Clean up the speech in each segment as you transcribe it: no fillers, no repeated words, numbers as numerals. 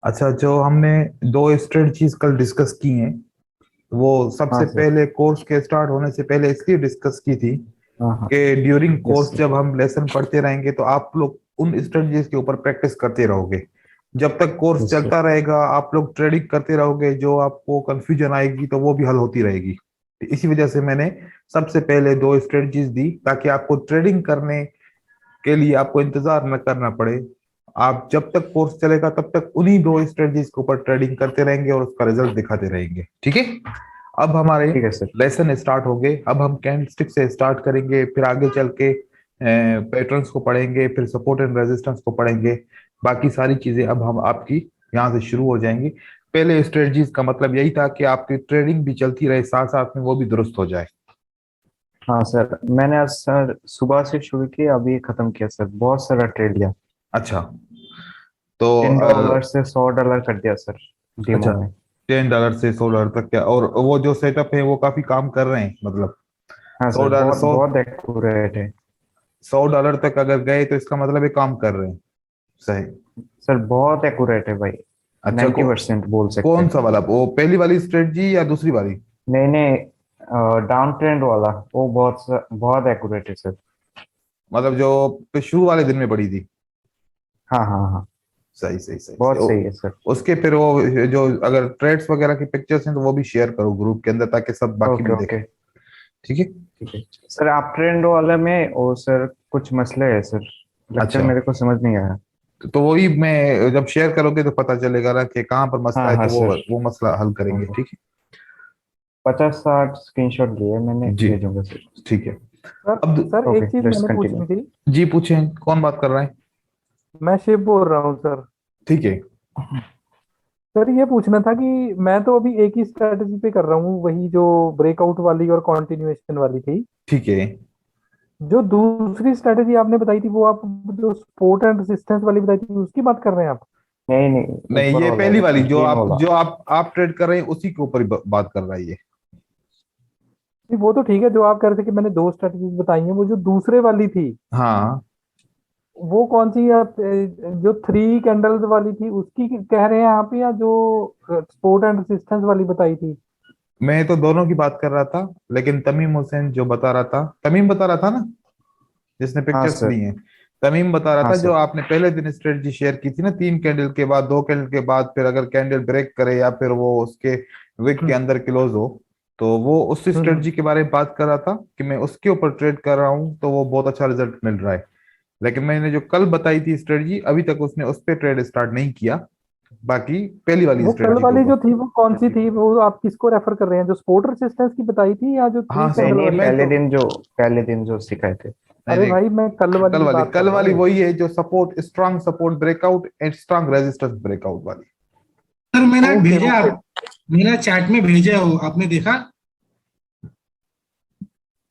अच्छा, जो हमने दो स्ट्रेटजीज कल डिस्कस की हैं, वो हाँ सबसे सर। पहले कोर्स के स्टार्ट होने से पहले इसलिए डिस्कस की थी हाँ हाँ। कि ड्यूरिंग यस कोर्स सर। जब हम लेसन पढ़ते रहेंगे तो आप लोग उन स्ट्रेटजीज के ऊपर प्रैक्टिस करते रहोगे। जब तक कोर्स यस सर। चलता रहेगा आप लोग ट्रेडिंग करते रहोगे, जो आपको कंफ्यूजन आएगी तो वो भी हल होती रहेगी। तो इसी वजह से मैंने सबसे पहले दो स्ट्रेटजीज दी, ताकि आपको ट्रेडिंग करने के लिए आपको इंतजार न करना पड़े। आप जब तक कोर्स चलेगा तब तक उन्हीं दो स्ट्रेटजीज के ऊपर ट्रेडिंग करते रहेंगे और उसका रिजल्ट दिखाते रहेंगे, ठीक है। अब हमारे ठीक है सर। लेसन स्टार्ट हो गए। अब हम कैंडलस्टिक से स्टार्ट करेंगे, फिर आगे चल के पैटर्न्स को पढ़ेंगे, फिर सपोर्ट एंड रेजिस्टेंस को पढ़ेंगे। बाकी सारी चीजें अब हम आपकी यहाँ से शुरू हो जाएंगी। पहले स्ट्रेटजीज का मतलब यही था कि आपकी ट्रेडिंग भी चलती रहे, साथ साथ में वो भी दुरुस्त हो जाए। हाँ सर, मैंने आज सर सुबह से शुरू किया, अभी खत्म किया सर। बहुत सारा ट्रेड लिया। अच्छा, तो $10 से $100 कर दिया सर, अच्छा, डीमो में। $10 से $100 तक क्या? और वो जो सेटअप है वो काफी काम कर रहे हैं, मतलब हाँ सौ सर, डॉलर बहुत सौ बहुत एक्यूरेट है। $100 तक अगर गए तो इसका मतलब ये काम कर रहे हैं। सही। सर बहुत एक्यूरेट है भाई। अच्छा, 90% बोल सकते कौन हैं। सा वाला, वो पहली वाली स्ट्रेटजी या दूसरी वाली? नहीं नहीं, डाउन ट्रेंड वाला वो बहुत बहुत एक्यूरेट है सर। मतलब जो शुरू वाले दिन में पड़ी थी। हाँ हाँ हाँ। सही सही सही सही बहुत सही है सर। उसके फिर वो जो अगर ट्रेड्स वगैरह की पिक्चर्स हैं तो वो भी शेयर करो ग्रुप के अंदर, ताकि सब बाकी ओके भी देखें। ओके। ठीक है। ठीक है सर, आप ट्रेंड वाले में वो सर कुछ मसले है सर। लगता है अच्छा, मेरे को समझ नहीं आया। तो वही मैं जब शेयर करोगे तो पता चलेगा ना कि कहाँ पर मसला हाँ है, हाँ तो सर। वो मसला हल करेंगे, ओके। ठीक 50-60 स्क्रीनशॉट लिए मैंने, है जी। भेजूंगा सर। ठीक है। सर अब सर ओके एक चीज लेट्स मैंने कंटिन्यू। पूछनी थी। जी पूछें, कौन बात कर रहा है? मैं शिव बोल रहा हूँ सर। ठीक है। सर ये पूछना था कि मैं तो अभी एक ही स्ट्रेटजी पे कर रहा हूँ, वही जो ब्रेकआउट वाली और कंटिन्यूएशन वाली थी। ठीक है। जो दूसरी स्ट्रेटजी आपने बताई थी, वो आप जो सपोर्ट एंड रेजिस्टेंस वाली बताई थी, उसकी बात कर रहे हैं आप? नहीं नहीं, नहीं, ऊपर ये वाला पहली वाली जो ग्रीन आप वाला। ट्रेड कर रहे हैं उसी के ऊपर ही बात कर रहा है ये। नहीं, वो तो ठीक है, जो आप कह रहे थे कि मैंने दो स्ट्रेटजीज बताई हैं, वो जो दूसरे वाली थी हाँ, वो कौन सी आप, जो थ्री कैंडल्स वाली थी उसकी कह रहे हैं आप, या जो सपोर्ट एंड रेजिस्टेंस वाली बताई थी? मैं तो दोनों की बात कर रहा था, लेकिन तमीम हुसैन जो बता रहा था, तमीम बता रहा था ना, जिसने हाँ पिक्चर्स ली सर। हैं। तमीम बता रहा हाँ था जो सर। आपने पहले दिन स्ट्रेटजी शेयर की थी ना, 3 कैंडल के बाद, 2 कैंडल के बाद, फिर अगर कैंडल ब्रेक करे या फिर वो उसके विक के हम्म अंदर क्लोज हो, तो वो उस हम्म। स्ट्रेटजी के बारे में बात कर रहा था कि मैं उसके ऊपर ट्रेड कर रहा हूँ, तो वो बहुत अच्छा रिजल्ट मिल रहा है। लेकिन मैंने जो कल बताई थी स्ट्रेटजी, अभी तक उसने उस पर ट्रेड स्टार्ट नहीं किया। बाकी पहली वाली वो कल स्ट्रेटजी के वाली ऊपर। जो थी वो कौन सी थी? वो आप किसको रेफर कर रहे हैं, जो सपोर्ट रेजिस्टेंस की बताई थी या जो थ्री हाँ नहीं कैंडल नहीं, वाली? मैं तो पहले दिन जो सिखाए थे। नहीं अरे नहीं, भाई, मैं कल वाली कल की वाली बात कर कल रहा वाली हूँ। वही है जो support, strong support breakout and strong resistance breakout वाली। सर मैंने ओके भेजा ओके। मेरा चैट में भेजा हो, आपने देखा?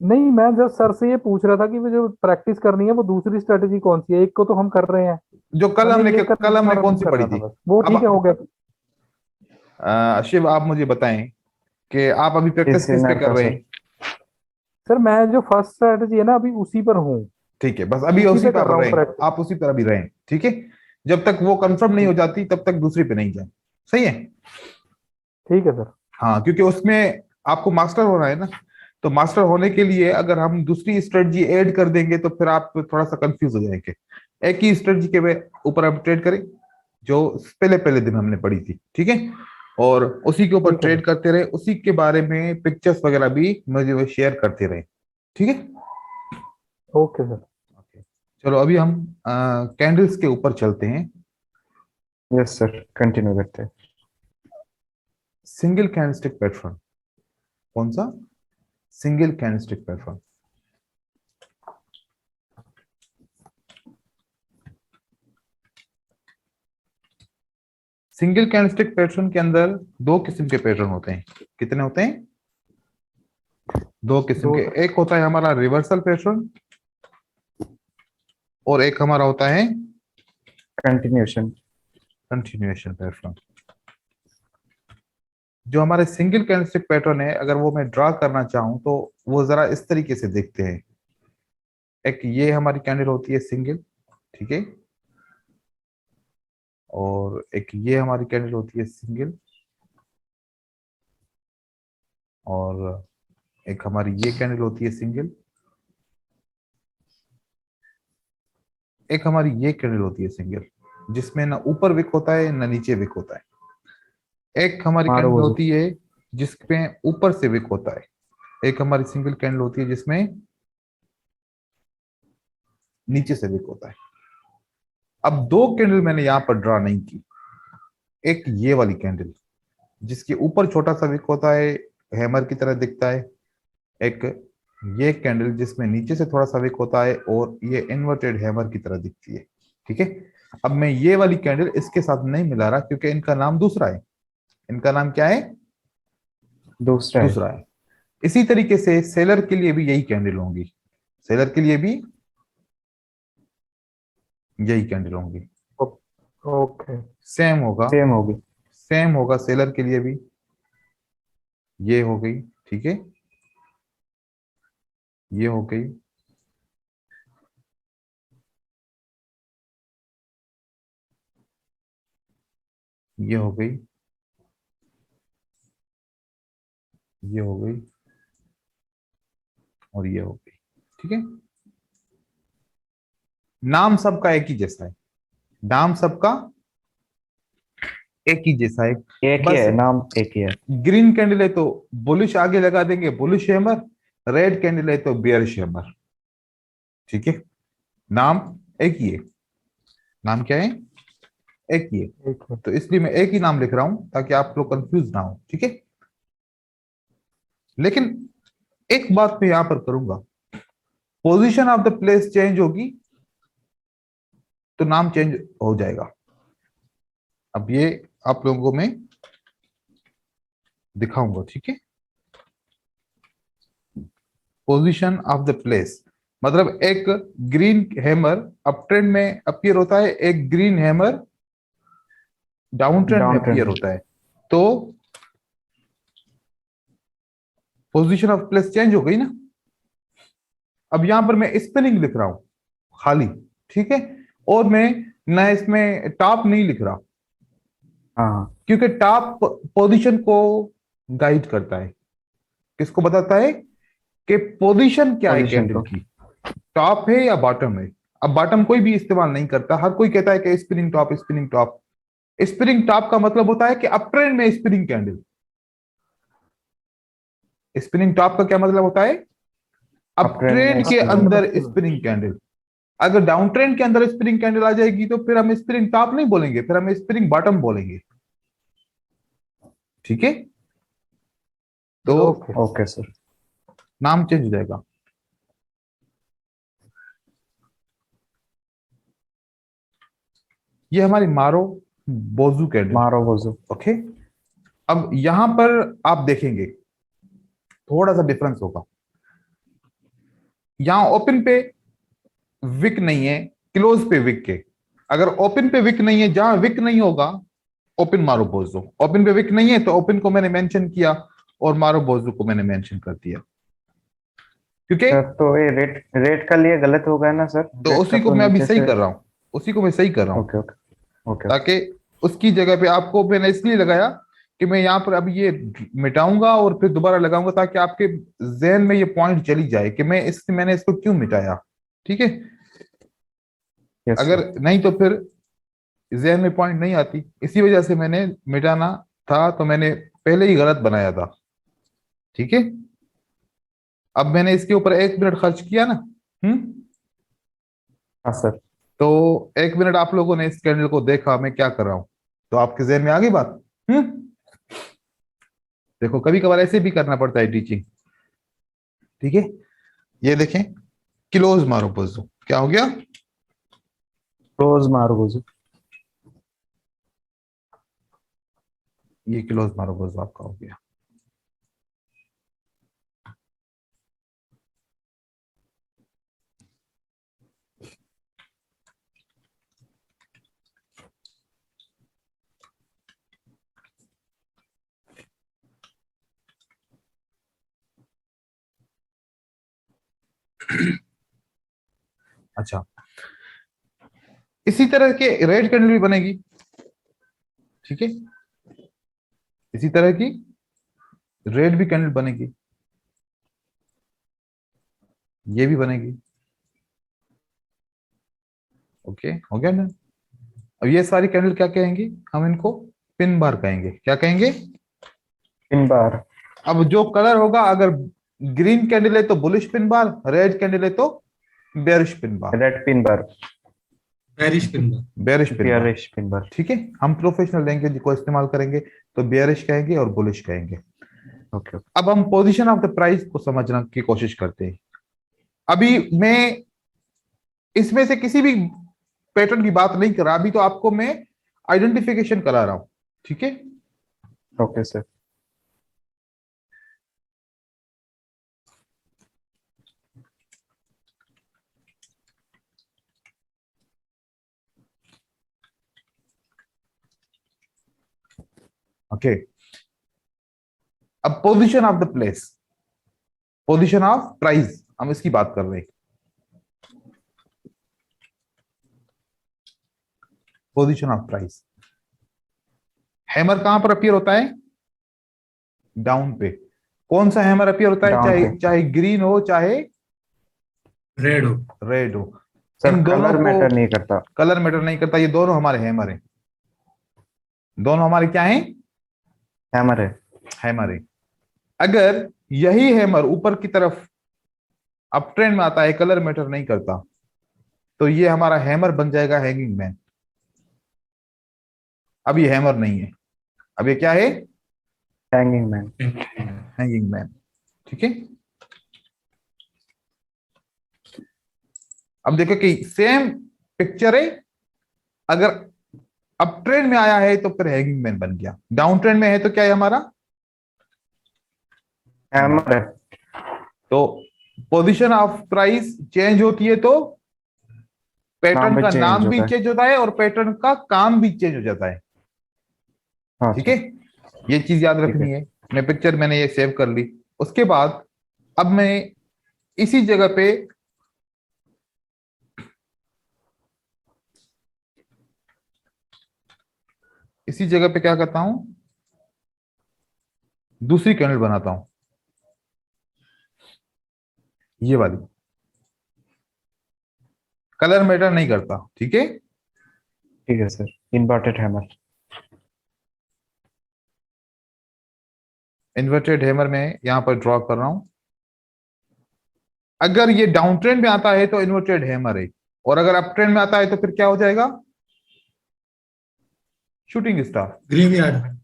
नहीं, मैं जब सर से ये पूछ रहा था कि वो जो प्रैक्टिस करनी है वो दूसरी स्ट्रेटजी कौन सी है, एक को तो हम कर रहे हैं। जो मैंने ये कल हमने कौन कंफर्म सी करना पढ़ी था थी? बस, वो अब ठीक है, हो गया। शिव, आप मुझे बताएं कि आप अभी प्रैक्टिस इस किस पे सिनार कर का रहे सर। हैं? सर मैं जो फर्स्ट स्ट्रेटजी है ना, अभी उसी पर हूँ। ठीक है, बस अभी उसी उसी पे कर पर रहा हूँ रहें। प्रैक्टिस। आप उसी पर अभी रहें, ठीक है। जब तक वो कंफर्म नहीं हो ठीक। जाती तब तक दूसरी पे नहीं जाए। सही है। ठीक है सर। हाँ, क्योंकि उसमें आपको मास्टर होना है ना। तो मास्टर होने के लिए अगर हम दूसरी स्ट्रेटजी ऐड कर देंगे तो फिर आप थोड़ा सा कंफ्यूज हो जाएंगे। एक ही स्ट्रेटजी के ऊपर आप ट्रेड करें, जो पहले पहले दिन हमने पढ़ी थी, ठीक है। और उसी के ऊपर ठीक है ट्रेड सर। करते रहे, उसी के बारे में पिक्चर्स वगैरह भी मुझे वो शेयर करते रहे, ठीक है। Okay sir. ओके। चलो अभी हम कैंडल्स के ऊपर चलते हैं। यस सर, कंटिन्यू करते हैं। Single candlestick pattern. कौन सा? Single candlestick pattern. Single candlestick pattern के अंदर दो किस्म के पैटर्न होते हैं। कितने होते हैं? दो किस्म दो के। सर। एक होता है हमारा रिवर्सल पैटर्न, और एक हमारा होता है कंटिन्यूशन। Continuation pattern. जो हमारे सिंगल कैंडलस्टिक पैटर्न है, अगर वो मैं ड्रा करना चाहूं तो वो जरा इस तरीके से देखते हैं। एक ये हमारी कैंडल होती है सिंगल, ठीक है। और एक ये हमारी कैंडल होती है सिंगल, और एक हमारी ये कैंडल होती है सिंगल, एक हमारी ये कैंडल होती है सिंगल, जिसमें ना ऊपर विक होता है ना नीचे विक होता है। एक हमारी मारो कैंडल बोझो। होती है जिसमें ऊपर से विक होता है। एक हमारी सिंगल कैंडल होती है जिसमें नीचे से विक होता है। अब दो कैंडल मैंने यहां पर ड्रा नहीं की। एक ये वाली कैंडल जिसके ऊपर छोटा सा विक होता है, हैमर की तरह दिखता है। एक ये कैंडल जिसमें नीचे से थोड़ा सा विक होता है और ये इन्वर्टेड हैमर की तरह दिखती है। ठीक है, अब मैं ये वाली कैंडल इसके साथ नहीं मिला रहा क्योंकि इनका नाम दूसरा है। इनका नाम क्या है? दूसरा है। दूसरा है। इसी तरीके से सेलर के लिए भी यही कैंडल होंगी, सेलर के लिए भी यही कैंडल होंगी। ओके। सेम होगा, सेम होगी। सेम होगा सेलर के लिए भी। ये हो गई, ठीक है, ये हो गई, ये हो गई, ये हो गई, और ये हो गई। ठीक है, नाम सबका एक ही जैसा है, नाम सबका एक ही जैसा है। एक ही बस है, नाम एक ही है। ग्रीन कैंडल है तो बुलिश आगे लगा देंगे, बुलिश हैमर। रेड कैंडल है तो बियरिश हैमर। ठीक है, नाम एक ही है, नाम क्या है? एक ही है। एक है। तो इसलिए मैं एक ही नाम लिख रहा हूं ताकि आप लोग कंफ्यूज ना हो। ठीक है, लेकिन एक बात मैं यहां पर करूंगा, position of the place change होगी तो नाम चेंज हो जाएगा। अब ये आप लोगों को मैं दिखाऊंगा। ठीक है, पोजीशन ऑफ द प्लेस मतलब एक ग्रीन हैमर अप ट्रेंड में अपीयर होता है, एक ग्रीन हैमर डाउन ट्रेंड में डाउन अपीयर ट्रेंड। होता है। तो पोजीशन ऑफ प्लेस चेंज हो गई ना। अब यहां पर मैं स्पिनिंग लिख रहा हूं खाली, ठीक है, और मैं ना इसमें टॉप नहीं लिख रहा हाँ हाँ। क्योंकि टॉप पोजीशन को गाइड करता है, किसको बताता है कि पोजीशन क्या है पोजीशन कैंडल को। की, टॉप है या बॉटम है। अब बॉटम कोई भी इस्तेमाल नहीं करता, हर कोई कहता है कि spinning top, spinning top. Spinning top का मतलब होता है कि अप ट्रेंड में स्पिनिंग कैंडल। स्पिनिंग टॉप का क्या मतलब होता है? अप अप ट्रेंड में ट्रेंड के स्पिनिंग। अंदर स्पिनिंग कैंडल। अगर डाउन ट्रेंड के अंदर स्पिनिंग कैंडल आ जाएगी तो फिर हम स्पिनिंग टॉप नहीं बोलेंगे, फिर हम स्पिनिंग बॉटम बोलेंगे। ठीक है, तो ओके। Okay sir. नाम चेंज हो जाएगा। ये हमारी मारो बोजू कैंडल। मारो बोझो। ओके, अब यहां पर आप देखेंगे थोड़ा सा डिफरेंस होगा। यहां ओपन पे विक नहीं है, क्लोज पे विक है। अगर ओपन पे विक नहीं है, जहां विक नहीं होगा ओपन मारो बोजो। ओपन पे विक नहीं है तो ओपन को मैंने मेंशन किया और मारो बोजो को मैंने मेंशन कर दिया, क्योंकि सर तो ये रेट रेट का लिए गलत हो गया ना सर? तो रेट का उसी को तो मैं अभी नीचे सही से। कर रहा हूं, उसी को मैं सही कर रहा हूं, ओके ओके ओके। ताकि उसकी जगह पे आपको मैंने इसलिए लगाया कि मैं यहां पर अभी ये मिटाऊंगा और फिर दोबारा लगाऊंगा ताकि आपके जहन में ये पॉइंट चली जाए कि मैंने इसको क्यों मिटाया। ठीक है, यस अगर सर। नहीं तो फिर जहन में पॉइंट नहीं आती, इसी वजह से मैंने मिटाना था तो मैंने पहले ही गलत बनाया था। ठीक है, अब मैंने इसके ऊपर 1 मिनट खर्च किया ना। हम्म, हाँ सर। तो 1 मिनट आप लोगों ने इस कैंडल को देखा मैं क्या कर रहा हूं, तो आपके जहन में आ गई बात। देखो कभी कभार ऐसे भी करना पड़ता है टीचिंग। ठीक है, ये देखें, क्लोज मारो पोजो क्या हो गया? क्लोज मारो बोझो। ये क्लोज मारो पोजो आपका हो गया। अच्छा, इसी तरह के रेड कैंडल भी बनेगी। ठीक है। इसी तरह की रेड भी कैंडल बनेगी, ये भी बनेगी। ओके, हो गया ना। अब ये सारी कैंडल क्या कहेंगे, हम इनको पिन बार कहेंगे। क्या कहेंगे? Pin bar. अब जो कलर होगा, अगर ग्रीन कैंडल है तो bullish pin bar, red candle है तो bearish pin bar. Red pin bar. Paris pin bearish pin bar, bearish pin bar. ठीक है। हम प्रोफेशनल लैंग्वेज को इस्तेमाल करेंगे तो बेरिश कहेंगे और बुलिश कहेंगे। ओके। अब हम पोजीशन ऑफ द प्राइस को समझने की कोशिश करते हैं। अभी मैं इसमें से किसी भी पैटर्न की बात नहीं कर रहा, अभी तो आपको मैं आइडेंटिफिकेशन करा रहा हूं, ठीक है। Okay sir. ओके, अब position of the place, position of price, हम इसकी बात कर रहे हैं। पोजीशन ऑफ प्राइस, हैमर कहां पर अपीयर होता है? डाउन पे। कौन सा हैमर अपीयर होता है? Down चाहे पे। चाहे ग्रीन हो चाहे रेड हो। रेड हो, सर इन दोनों कलर को मैटर नहीं करता। कलर मैटर नहीं करता। ये दोनों हमारे हैमर हैं, दोनों हमारे क्या हैं? हैमर है। हैमर है। अगर यही हैमर ऊपर की तरफ अप ट्रेंड में आता है, कलर मैटर नहीं करता, तो ये हमारा हैमर बन जाएगा हैंगिंग मैन। अब ये हैमर नहीं है, अब ये क्या है? Hanging man. हैंगिंग मैन, ठीक है। अब देखो कि सेम पिक्चर है, अगर अप ट्रेंड में आया है तो फिर हैंगिंग मैन बन गया, डाउन ट्रेंड में है तो क्या है हमारा? हैमर है। तो पोजीशन ऑफ प्राइस चेंज होती है तो पैटर्न नाम भी का change नाम भी होता है। चेंज होता है और पैटर्न का काम भी चेंज हो जाता है, हाँ ठीक है। ये चीज याद ठीक रखनी है। मैं पिक्चर मैंने ये सेव कर ली। उसके बाद अब मैं इसी जगह पे क्या करता हूं, दूसरी कैंडल बनाता हूं, ये वाली। कलर मैटर नहीं करता, ठीक है। ठीक है sir. Inverted hammer. Inverted hammer में यहां पर ड्रॉ कर रहा हूं। अगर ये डाउन ट्रेंड में आता है तो इन्वर्टेड हैमर है, और अगर अप ट्रेंड में आता है तो फिर क्या हो जाएगा? Shooting star. Graveyard.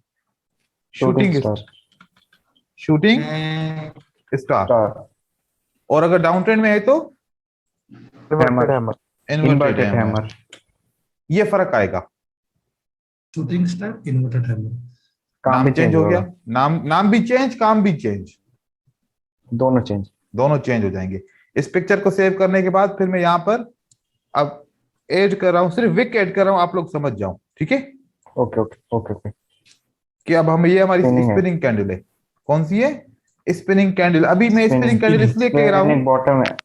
Shooting star. Shooting star. Star. और अगर डाउन ट्रेंड में है तो hammer. Inverted inverted hammer. Hammer. ये फर्क आएगा। Shooting star inverted hammer. काम नाम भी चेंज चेंज हो गया, होगा। नाम भी चेंज, काम भी चेंज, दोनों चेंज। दोनों चेंज हो जाएंगे। इस पिक्चर को सेव करने के बाद फिर मैं यहां पर अब ऐड कर रहा हूं, सिर्फ विक ऐड कर रहा हूं, आप लोग समझ जाओ, ठीक है। Okay okay okay okay. कि अब हम, ये हमारी Spinning है। स्पिनिंग कैंडल है। कौन सी है? Spinning candle. अभी मैं स्पिनिंग कैंडल इसलिए कह रहा हूं, बॉटम है।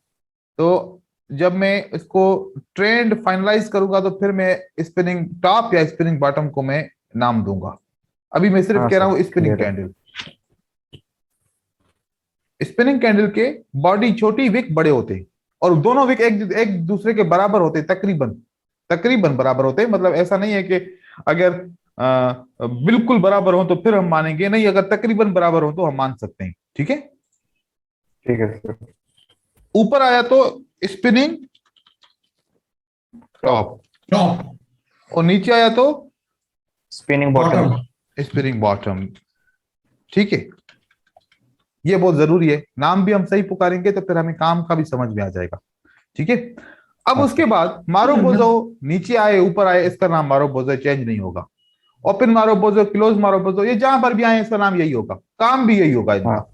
तो जब मैं इसको ट्रेंड फाइनलाइज करूंगा तो फिर मैं स्पिनिंग टॉप या स्पिनिंग बॉटम को मैं नाम दूंगा। अभी मैं सिर्फ हाँ कह रहा सर, हूं स्पिनिंग clear है। कैंडल। स्पिनिंग कैंडल के बॉडी छोटी, विक बड़े होते हैं, और दोनों विक एक दूसरे के बराबर होते हैं, तकरीबन बराबर होते हैं। मतलब ऐसा नहीं है कि अगर बिल्कुल बराबर हो तो फिर हम मानेंगे नहीं, अगर तकरीबन बराबर हो तो हम मान सकते हैं, ठीक है। ठीक है सर। ऊपर आया तो स्पिनिंग टॉप, टॉप। और नीचे आया तो spinning bottom. Bottom. Spinning bottom, ठीक है। ये बहुत जरूरी है, नाम भी हम सही पुकारेंगे तो फिर हमें काम का भी समझ में आ जाएगा, ठीक है। अब हाँ, उसके बाद मारो बोझो, नीचे आए ऊपर आए, इसका नाम मारो बोझो, चेंज नहीं होगा। ओपन मारो बोझो, क्लोज मारो बोझो, ये जहां पर भी आए इसका नाम यही होगा, काम भी यही होगा इनका। हाँ।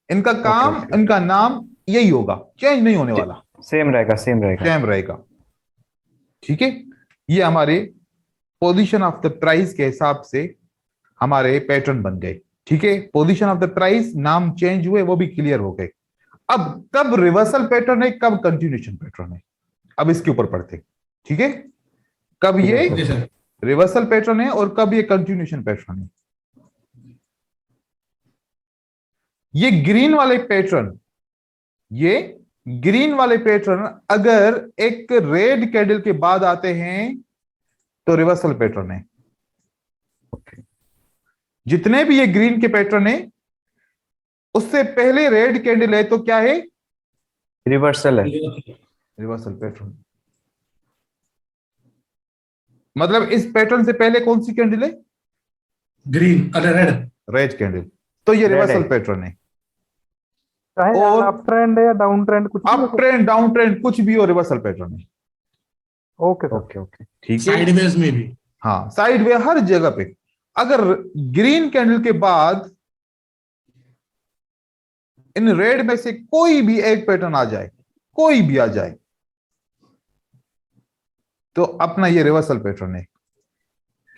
इनका काम, ओके। इनका नाम यही होगा, चेंज नहीं होने वाला, सेम रहेगा सेम रहेगा। सेम रहेगा, ठीक है। ये हमारे पोजीशन ऑफ द प्राइस के हिसाब से हमारे पैटर्न बन गए, ठीक है। पोजीशन ऑफ द प्राइस, नाम चेंज हुए, वो भी क्लियर हो गए। अब कब रिवर्सल पैटर्न है, कब कंटिन्यूएशन पैटर्न है, अब इसके ऊपर पढ़ते, ठीक है। कब ठीक है ये सर। जी सर। रिवर्सल पैटर्न है और कब ये कंटिन्यूशन पैटर्न है। ये ग्रीन वाले पैटर्न, ये ग्रीन वाले पैटर्न अगर एक रेड कैंडल के बाद आते हैं तो रिवर्सल पैटर्न है। जितने भी ये ग्रीन के पैटर्न है उससे पहले रेड कैंडल है तो क्या है, रिवर्सल है। Reversal pattern. मतलब इस पैटर्न से पहले कौन सी कैंडल है, ग्रीन अरे रेड। रेड कैंडल, तो ये Red रिवर्सल है। पैटर्न है। चाहे और अप ट्रेंड है या डाउन ट्रेंड कुछ भी अप ट्रेंड डाउन ट्रेंड कुछ भी हो, रिवर्सल पैटर्न है। Okay sir. Okay okay. ठीक है, साइडवेज में भी। हाँ साइड वे हर जगह पे। अगर ग्रीन कैंडल के बाद इन रेड में से कोई भी एक पैटर्न आ जाए, कोई भी आ जाए, तो अपना ये रिवर्सल पैटर्न है।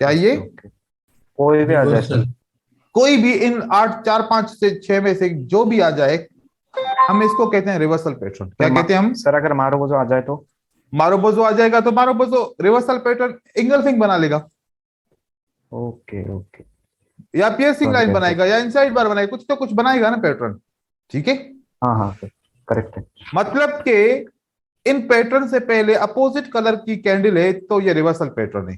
क्या ये, ओके। कोई भी आ जाए सर। रिवर्सल। कोई भी इन 8 4 5 से 6 में से जो भी आ जाए, हम इसको कहते हैं रिवर्सल पैटर्न। क्या कहते हैं हम, सर अगर मारोबोजो आ जाए तो? मारोबोजो आ जाएगा तो मारोबोजो रिवर्सल पैटर्न इंगल्फिंग बना लेगा, ओके ओके। या पियर्सिंग लाइन समझ गया बनाएगा, या इनसाइड बार बनाएगा, कुछ तो कुछ बनाएगा ना पैटर्न। ठीक है, हाँ हाँ सर, करेक्ट है। मतलब कि इन पैटर्न से पहले अपोजिट कलर की कैंडल है तो ये रिवर्सल पैटर्न है।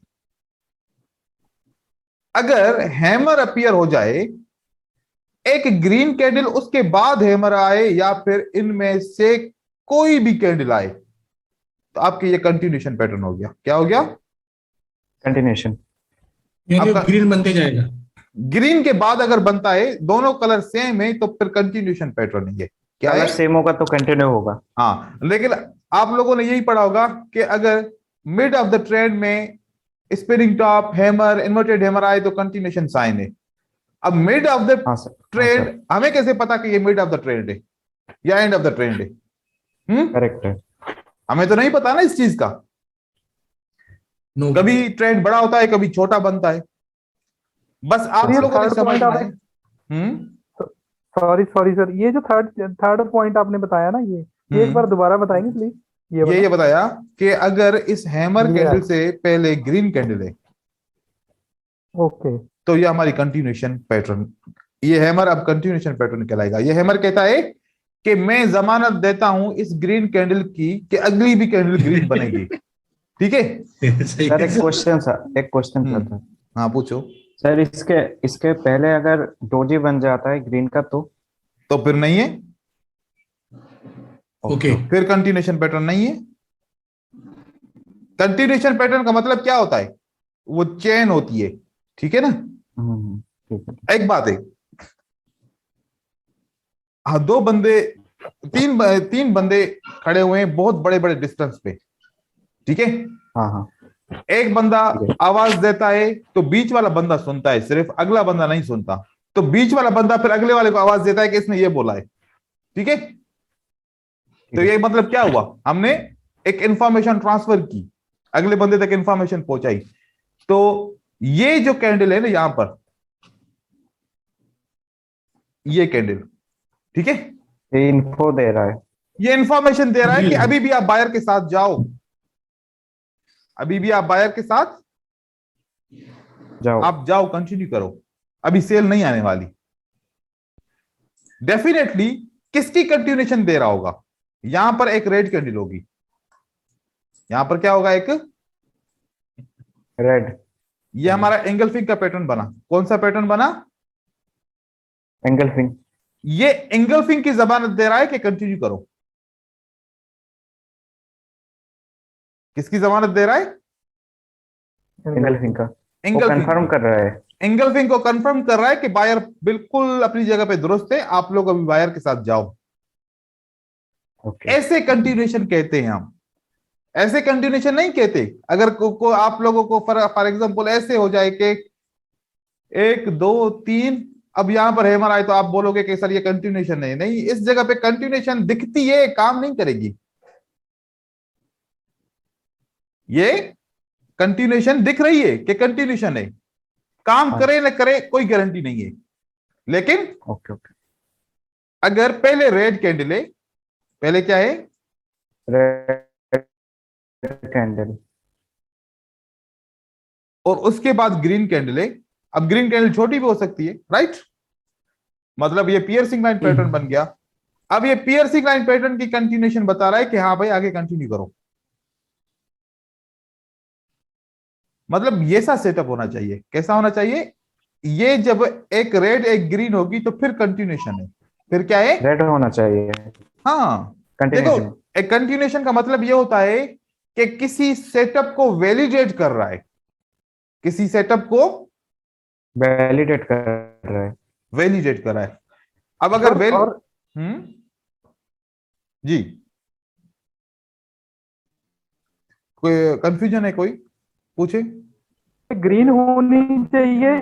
अगर हैमर अपीयर हो जाए, एक ग्रीन कैंडल उसके बाद हैमर आए, या फिर इनमें से कोई भी कैंडल आए, तो आपके ये कंटिन्यूशन पैटर्न हो गया। क्या हो गया, कंटिन्यूशन। यानी वो आपका ग्रीन बनते जाएगा। ग्रीन के बाद अगर बनता है, दोनों कलर सेम है, तो फिर कंटिन्यूशन पैटर्न है ये। क्या कलर है, सेम होगा तो कंटिन्यू होगा। हाँ, लेकिन आप लोगों ने यही पढ़ा होगा कि अगर मिड ऑफ द ट्रेंड में spinning top hammer inverted hammer आए तो कंटिन्यूशन साइन है। अब मिड ऑफ द हाँ सर, हाँ ट्रेंड, सर, हमें कैसे पता कि ये मिड ऑफ द ट्रेंड है या एंड ऑफ द ट्रेंड है? करेक्ट है। हमें तो नहीं पता ना इस चीज का। नो। कभी ट्रेंड बड़ा होता है, कभी छोटा बनता है। बस आप ये लोगों ने थर्ड समझना पॉइंट है। सॉरी सॉरी सर, ये जो थर्ड पॉइंट आपने बताया ना, ये एक बार दोबारा बताएंगे प्लीज। ये बताया कि अगर इस हैमर ये कैंडल से पहले ग्रीन कैंडल है ओके। तो ये हमारी कंटिन्यूशन पैटर्न, ये हैमर अब कंटिन्यूशन पैटर्न कहलाएगा। ये हैमर कहता है कि मैं जमानत देता हूं इस ग्रीन कैंडल की कि अगली भी कैंडल ग्रीन बनेगी। ठीक है, सही सर है। एक क्वेश्चन था। हाँ पूछो। सर इसके इसके पहले अगर डोजी बन जाता है ग्रीन का तो? तो फिर नहीं है, ओके। फिर कंटिन्यूशन पैटर्न नहीं है। कंटिन्यूशन पैटर्न का मतलब क्या होता है, वो चेन होती है। ठीक है ना, ठीक है। एक बात है, हाँ दो बंदे, तीन बंदे खड़े हुए हैं बहुत बड़े बड़े डिस्टेंस पे। ठीक है, हाँ हाँ एक बंदा ठीक है। आवाज देता है तो बीच वाला बंदा सुनता है, सिर्फ अगला बंदा नहीं सुनता। तो बीच वाला बंदा फिर अगले वाले को आवाज देता है कि इसने ये बोला है। ठीक है, तो ये मतलब क्या हुआ, हमने एक इंफॉर्मेशन ट्रांसफर की, अगले बंदे तक इंफॉर्मेशन पहुंचाई। तो ये जो कैंडल है ना यहां पर, ये कैंडल, ठीक है, ये इन्फो दे रहा है। ये इंफॉर्मेशन दे रहा है कि अभी भी आप बायर के साथ जाओ, अभी भी आप बायर के साथ जाओ। आप जाओ, कंटिन्यू करो, अभी सेल नहीं आने वाली। डेफिनेटली किसकी कंटिन्यूएशन दे रहा होगा, यहां पर एक रेड कैंडल होगी, यहां पर क्या होगा, एक रेड। ये हमारा एंगल्फिंग का पैटर्न बना। कौन सा पैटर्न बना, एंगल्फिंग। ये एंगल्फिंग की जमानत दे रहा है कि कंटिन्यू करो। किसकी जमानत दे रहा है, एंगल्फिंग का। वो एंगल्फिंग कंफर्म कर रहा है। एंगल्फिंग को कंफर्म कर रहा है कि बायर बिल्कुल अपनी जगह पे दुरुस्त है, आप लोग अभी बायर के साथ जाओ। ओके। ऐसे कंटिन्यूएशन कहते हैं हम, ऐसे कंटिन्यूएशन नहीं कहते। अगर आप लोगों को फॉर एग्जांपल ऐसे हो जाए कि 1 2 3, अब यहां पर हैमर आए तो आप बोलोगे कि सर ये कंटिन्यूएशन नहीं, नहीं, इस जगह पे कंटिन्यूएशन दिखती है, काम नहीं करेगी। ये कंटिन्यूएशन दिख रही है कि कंटिन्यूएशन है, काम करे ना करे कोई गारंटी नहीं है। लेकिन ओके ओके। अगर पहले रेड कैंडल है, पहले क्या है, रेड कैंडल। और उसके बाद ग्रीन कैंडल है। अब ग्रीन कैंडल छोटी भी हो सकती है, राइट? मतलब ये पियर्सिंग लाइन पैटर्न बन गया। अब ये पियर्सिंग लाइन पैटर्न की कंटिन्यूएशन बता रहा है कि हाँ भाई आगे कंटिन्यू करो। मतलब ये सा सेटअप होना चाहिए। कैसा होना चाहिए? ये जब एक रेड एक ग्रीन होगी तो फिर कंटिन्यूएशन है। फिर क्या है? रेड होना चाहिए हाँ, देखो, कंटिन्यूशन। एक कंटिन्यूएशन का मतलब ये होता है कि किसी सेटअप को वैलिडेट कर रहा है, किसी सेटअप को वैलिडेट कर रहा है। वैलिडेट कर रहा है। अब अगर और जी, कोई कंफ्यूजन है? कोई पूछे। ग्रीन होनी चाहिए।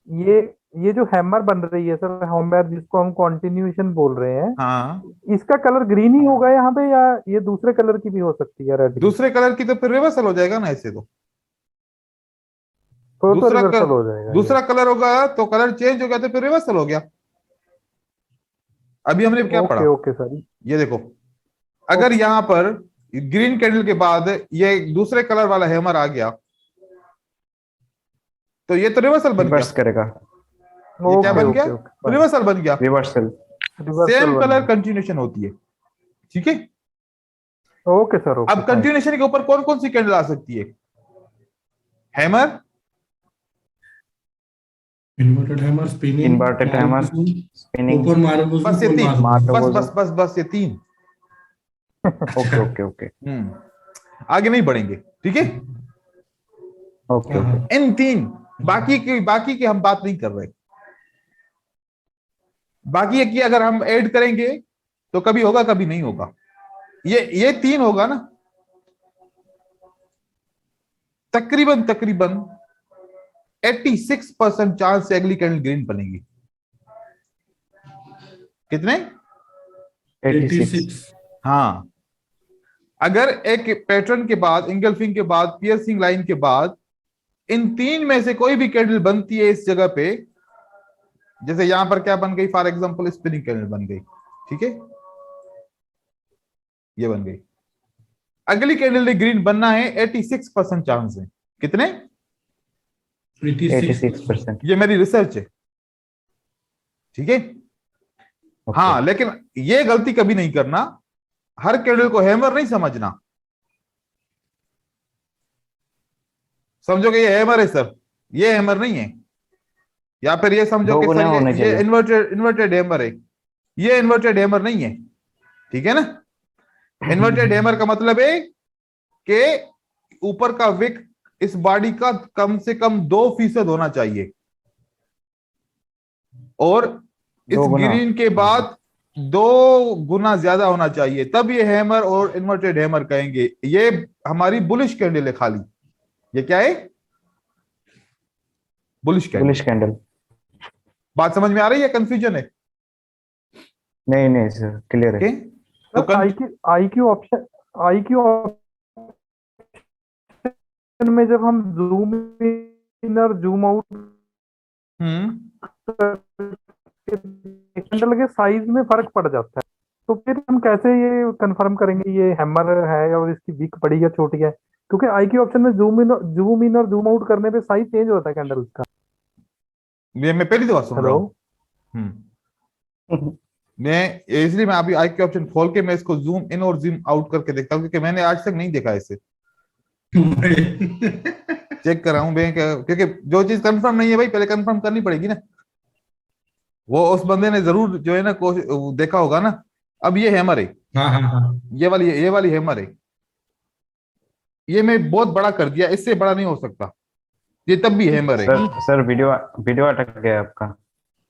ये ये जो हैमर बन रही है सर, हैमर जिसको हम कंटिन्यूएशन बोल रहे हैं, हाँ, इसका कलर ग्रीन ही होगा यहाँ पे, या ये दूसरे कलर की भी हो सकती है, रेड की? दूसरे कलर की तो फिर रिवर्सल हो जाएगा ना ऐसे तो। तो दूसरा रिवर्सल कलर, हो जाएगा ये। दूसरा कलर होगा तो कलर चेंज हो गया तो फिर रिवर्सल हो गया। अभी हमने क्या पढ़ा? Okay okay sir. ये देखो, अगर यहां पर ग्रीन कैंडल के बाद ये दूसरे कलर वाला हैमर आ गया तो ये तो रिवर्सल बन गया। रिवर्स करेगा। ये क्या बन गया? ओके रिवर्सल बन गया। रिवर्सल। सेम कलर कंटिन्यूएशन होती है, ठीक है? Okay sir. ओके अब कंटिन्यूएशन के ऊपर कौन कौन सी कैंडल आ सकती है? Hammer, inverted hammer, spinning, inverted hammer, spinning. ऊपर मारो, बस ये ऊपर तीन, मारो। मारो बस वो बस बस बस ये तीन। ओके ओके ओके आगे नहीं बढ़ेंगे, ठीक है? Okay okay. इन तीन, बाकी की हम बात नहीं कर रहे। बाकी की अगर हम ऐड करेंगे तो कभी होगा कभी नहीं होगा। ये तीन होगा ना, तकरीबन तकरीबन 86% चांस से अगली कैंडल ग्रीन बनेगी। कितने? 86। हाँ, अगर एक पैटर्न के बाद, इंगल्फिंग के बाद, पियर्सिंग लाइन के बाद इन तीन में से कोई भी कैंडल बनती है इस जगह पे, जैसे यहां पर क्या बन गई, फॉर एग्जांपल स्पिनिंग कैंडल बन गई, ठीक है? ये बन गई, अगली कैंडल ने ग्रीन बनना है, 86% चांस है। कितने? 86%। ये मेरी रिसर्च है, ठीक है? हाँ, लेकिन ये गलती कभी नहीं करना, हर कैंडल को हैमर नहीं समझना। समझोगे ये हैमर है सर, ये हैमर नहीं है। या फिर ये समझो कि दोगुना सर होने ये चाहिए। इन्वर्टेड हैमर है, ये इन्वर्टेड हैमर नहीं है, ठीक है ना? इन्वर्टेड हैमर का मतलब है कि ऊपर का विक इस बॉडी का कम से कम 2% होना चाहिए, और इस ग्रीन के बाद 2 गुना ज्यादा होना चाहिए, तब ये हैमर और इन्वर्टेड हैमर कहेंगे। ये हमारी बुलिश कैंडल है खाली। ये क्या है? Bullish candle. Bullish candle. बात समझ में आ रही है? कंफ्यूजन है? नहीं नहीं सर, क्लियर है। तो आईक्यू ऑप्शन में जब हम जूम इन और जूम आउट कैंडल के साइज में फर्क पड़ जाता है, तो फिर हम कैसे ये कंफर्म करेंगे ये हैमर है और इसकी विक बड़ी या छोटी है? क्योंकि आईक्यू ऑप्शन में जूम इन और जूम आउट करने पे साइज चेंज होता है कैंडल का। ये मैं पहली दफा सुन रहा हूँ। इसलिए मैं अभी आईक्यू ऑप्शन खोल के मैं इसको जूम इन और जूम आउट करके देखता हूँ, क्योंकि मैंने आज तक नहीं देखा इसे। चेक कर रहा हूँ क्योंकि जो चीज कंफर्म नहीं है भाई पहले कंफर्म करनी पड़ेगी ना। वो उस बंदे ने जरूर जो है ना देखा होगा ना। अब ये हैमर है, ये वाली हैमर है, ये मैं बहुत बड़ा कर दिया, इससे बड़ा नहीं हो सकता, ये तब भी हैमर है। सर वीडियो अटक गया आपका।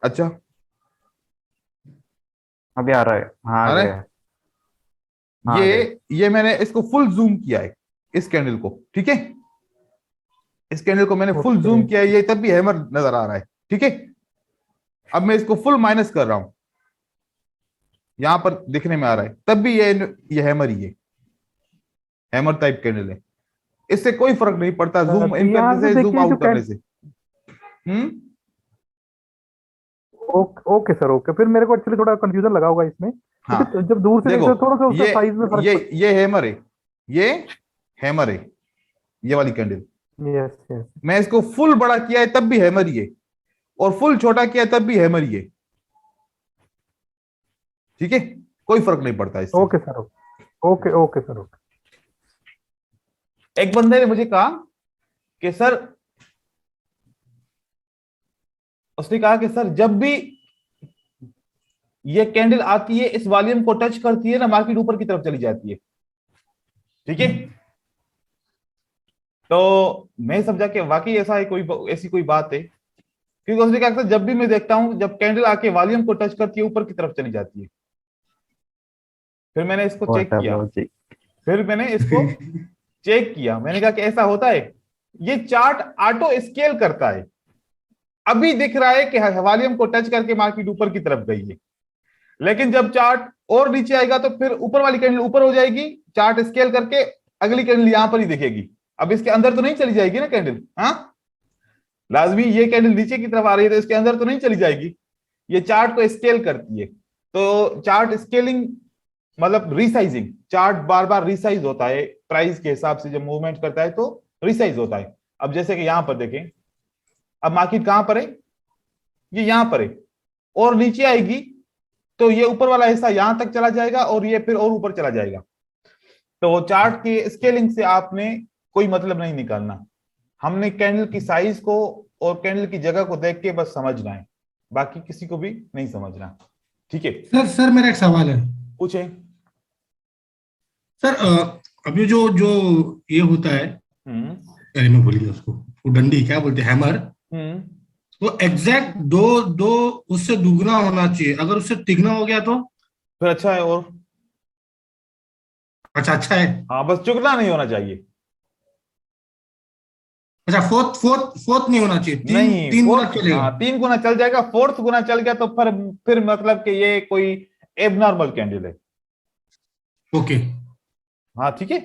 अच्छा, अभी आ रहा है। हाँ आ गया। ये मैंने इसको फुल जूम किया है, इस कैंडल को, ठीक है? इस कैंडल को मैंने फुल जूम किया है, ये तब भी हैमर नजर आ रहा है, ठीक है? अब मैं इसको फुल माइनस कर रहा हूं, यहां पर दिखने में आ रहा है, तब भी ये हैमर ही है, हैमर टाइप कैंडल है। इससे कोई फर्क नहीं पड़ता जूम इन करने से, जूम आउट करने से। Okay sir, okay. फिर मेरे को एक्चुअली थोड़ा कंफ्यूजन लगा होगा इसमें। हाँ, तो जब दूर से देखते हो थोड़ा सा उसका साइज में फर्क ये हैमर है, ये हैमर है, ये वाली कैंडल, यस यस मैं इसको फुल बड़ा किया है तब भी हैमर ही है, और फुल छोटा किया है तब भी हैमर ही है। ठीक है, कोई फर्क नहीं पड़ता इससे। Okay sir, okay okay sir, okay. एक बंदे ने मुझे कहा कि सर, उसने कहा कि सर जब भी ये कैंडल आती है, इस वॉल्यूम को टच करती है ना, मार्केट ऊपर की तरफ चली जाती है। ठीक है, तो मैं समझा कि वाकई ऐसा है, कोई ऐसी कोई बात है, क्योंकि उसने कहा सर जब भी मैं देखता हूं, जब कैंडल आके वॉल्यूम को टच करती है, ऊपर की तरफ चली जाती है। फिर मैंने इसको चेक व्हाट अ किया, लॉजिक। फिर मैंने इसको चेक किया, मैंने कहा कि ऐसा होता है, ये चार्ट ऑटो स्केल करता है। अभी दिख रहा है कि वॉल्यूम को टच करके मार्केट ऊपर की तरफ गई है, लेकिन जब चार्ट और नीचे आएगा तो फिर ऊपर वाली कैंडल ऊपर हो जाएगी, चार्ट स्केल करके अगली कैंडल यहां पर ही दिखेगी। अब इसके अंदर तो नहीं चली जाएगी ना कैंडल, हाँ, लाजमी ये कैंडल नीचे की तरफ आ रही है तो इसके अंदर तो नहीं चली जाएगी, ये चार्ट को स्केल करती है। तो चार्ट स्केलिंग मतलब रिसाइजिंग, चार्ट बार बार रिसाइज होता है प्राइस के हिसाब से, जब मूवमेंट करता है तो रिसाइज होता है। अब जैसे कि यहां पर देखें, अब मार्केट कहां पर है, ये यहां पर है, और नीचे आएगी तो ये ऊपर वाला हिस्सा यहां तक चला जाएगा और ये फिर और ऊपर चला जाएगा। तो चार्ट की स्केलिंग से आपने कोई मतलब नहीं निकालना, हमने कैंडल की साइज को और कैंडल की जगह को देख के बस समझना है, बाकी किसी को भी नहीं समझना। ठीक है, सर सर मेरा एक सवाल है। पूछे। सर अभी जो जो ये होता है, हम्म अरे मैं भूल गया उसको, वो डंडी क्या बोलते हैं, हैमर। हम्म वो एग्जैक्ट दो दो उससे दुगना होना चाहिए, अगर उससे तिगना हो गया तो फिर अच्छा है, और अच्छा अच्छा है। हाँ, बस चुगला नहीं होना चाहिए। अच्छा, फोर्थ फोर्थ फोर्थ नहीं होना चाहिए, तीन नहीं, तीन गुना फोर्थ, चलेगा। हाँ 3 गुना चल जाएगा, फोर्थ गुना चल गया तो फिर मतलब कि ये कोई एबनॉर्मल कैंडल है। ओके। हाँ ठीक है,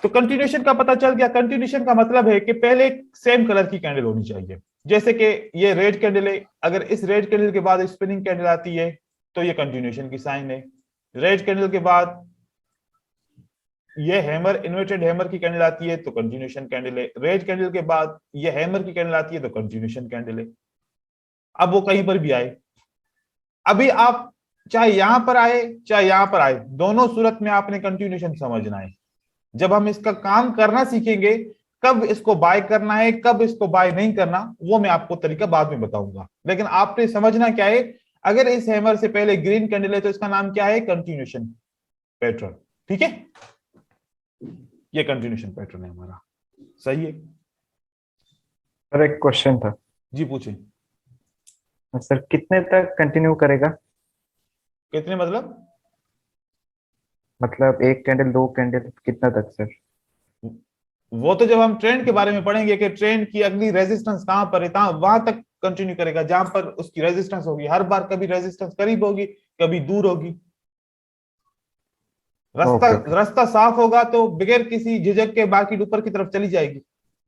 तो कंटिन्यूशन का पता चल गया। कंटिन्यूशन का मतलब है कि पहले सेम कलर की कैंडल होनी चाहिए। जैसे कि ये रेड कैंडल है, अगर इस रेड कैंडल के बाद स्पिनिंग कैंडल आती है तो ये कंटिन्यूशन की साइन है। रेड कैंडल के बाद ये हैमर, इन्वर्टेड हैमर की कैंडल आती है तो कंटिन्यूशन कैंडल है। रेड कैंडल के बाद ये हैमर की कैंडल आती है तो कंटिन्यूशन कैंडल है। अब वो कहीं पर भी आए, अभी आप चाहे यहां पर आए चाहे यहां पर आए, दोनों सूरत में आपने कंटिन्यूशन समझना है। जब हम इसका काम करना सीखेंगे, कब इसको बाय करना है कब इसको बाय नहीं करना, वो मैं आपको तरीका बाद में बताऊंगा। लेकिन आपने समझना क्या है, अगर इस हैमर से पहले ग्रीन कैंडल है तो इसका नाम क्या है, कंटिन्यूशन पैटर्न। ठीक है, ये कंटिन्यूशन पैटर्न है हमारा। सही है, सर एक क्वेश्चन था। जी पूछे। सर कितने तक कंटिन्यू करेगा? कितने मतलब एक कैंडल, दो कैंडल, कितना तक सर? वो तो जब हम ट्रेंड के बारे में पढ़ेंगे कि ट्रेंड की अगली रेजिस्टेंस कहां पर है, वहां तक कंटिन्यू करेगा जहां पर उसकी रेजिस्टेंस होगी। हर बार कभी रेजिस्टेंस करीब होगी, कभी दूर होगी। रास्ता ओके। रास्ता साफ होगा तो बगैर किसी झिझक के मार्केट ऊपर की तरफ चली जाएगी।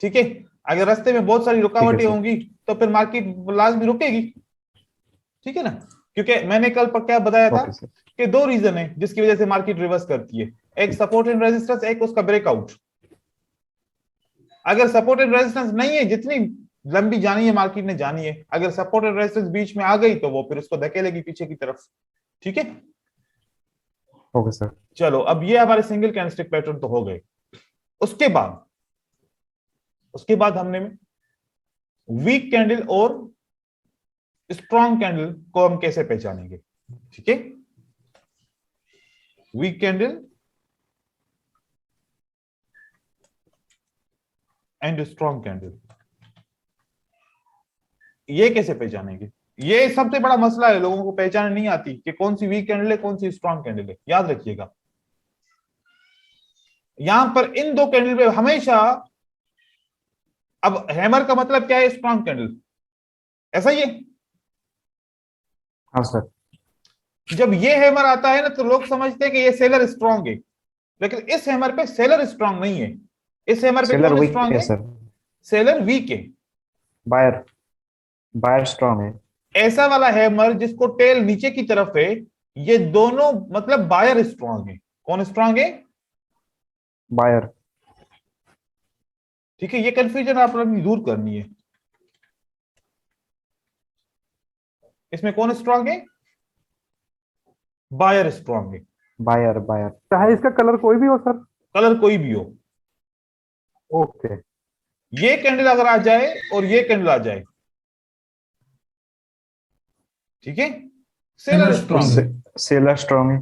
ठीक है, अगर रास्ते में बहुत सारी ठीक है रुकावटें सर। होंगी तो फिर मार्केट लाजमी रुकेगी। ठीक है ना, क्योंकि मैंने कल क्या बताया था ओके सर। कि 2 रीजन है जिसकी वजह से मार्केट रिवर्स करती है, एक सपोर्ट एंड रेजिस्टेंस, एक उसका ब्रेकआउट। अगर सपोर्ट एंड रेजिस्टेंस नहीं है, जितनी लंबी जानी है मार्केट ने जानी है, अगर सपोर्ट एंड रेजिस्टेंस बीच में आ गई तो वो फिर उसको धकेलेगी पीछे की तरफ। ठीक है, ओके सर। चलो अब ये हमारे सिंगल कैंडलस्टिक पैटर्न तो हो गए। उसके बाद हमने वीक कैंडल और स्ट्रॉन्ग कैंडल को हम कैसे पहचानेंगे। ठीक है, weak candle and strong candle, ये कैसे पहचानेंगे। ये सबसे बड़ा मसला है, लोगों को पहचान नहीं आती कि कौन सी वीक कैंडल है कौन सी स्ट्रॉन्ग कैंडल है। याद रखिएगा, यहां पर इन दो कैंडल पे हमेशा, अब हैमर का मतलब क्या है, स्ट्रॉन्ग कैंडल, ऐसा ही है। हाँ सर। जब ये हैमर आता है ना तो लोग समझते हैं कि ये सेलर स्ट्रॉन्ग है, लेकिन इस हैमर पे सेलर स्ट्रॉन्ग नहीं है। इस हैमर पे सेलर कौन वीक स्ट्रॉन्ग है है, सर। सेलर वीक है। बायर बायर स्ट्रांग है। ऐसा वाला हैमर जिसको टेल नीचे की तरफ है, ये दोनों मतलब बायर स्ट्रॉन्ग है। कौन स्ट्रॉन्ग है, बायर। ठीक है, ये कंफ्यूजन आप अपनी दूर करनी है। इसमें कौन स्ट्रांग है? बायर स्ट्रांग है। बायर बायर चाहे इसका कलर कोई भी हो सर। कलर कोई भी हो, ओके। ये कैंडल अगर आ जाए और ये कैंडल आ जाए, ठीक है, सेलर स्ट्रांग है। सेलर स्ट्रांग है।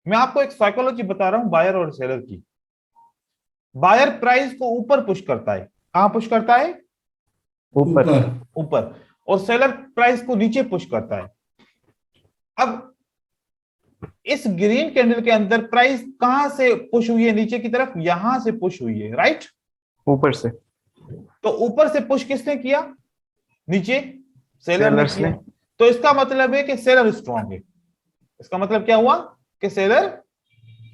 मैं आपको एक साइकोलॉजी बता रहा हूं बायर और सेलर की। बायर प्राइस को ऊपर पुश करता है। कहां पुश करता है? ऊपर। ऊपर। और सेलर प्राइस को नीचे पुश करता है। अब इस ग्रीन कैंडल के अंदर प्राइस कहां से पुश हुई है नीचे की तरफ? यहां से पुश हुई है, राइट? ऊपर से। तो ऊपर से पुश किसने किया? नीचे सेलर ने सेलर्स किया। ने। तो इसका मतलब है कि सेलर स्ट्रांग है। इसका मतलब क्या हुआ? कि सेलर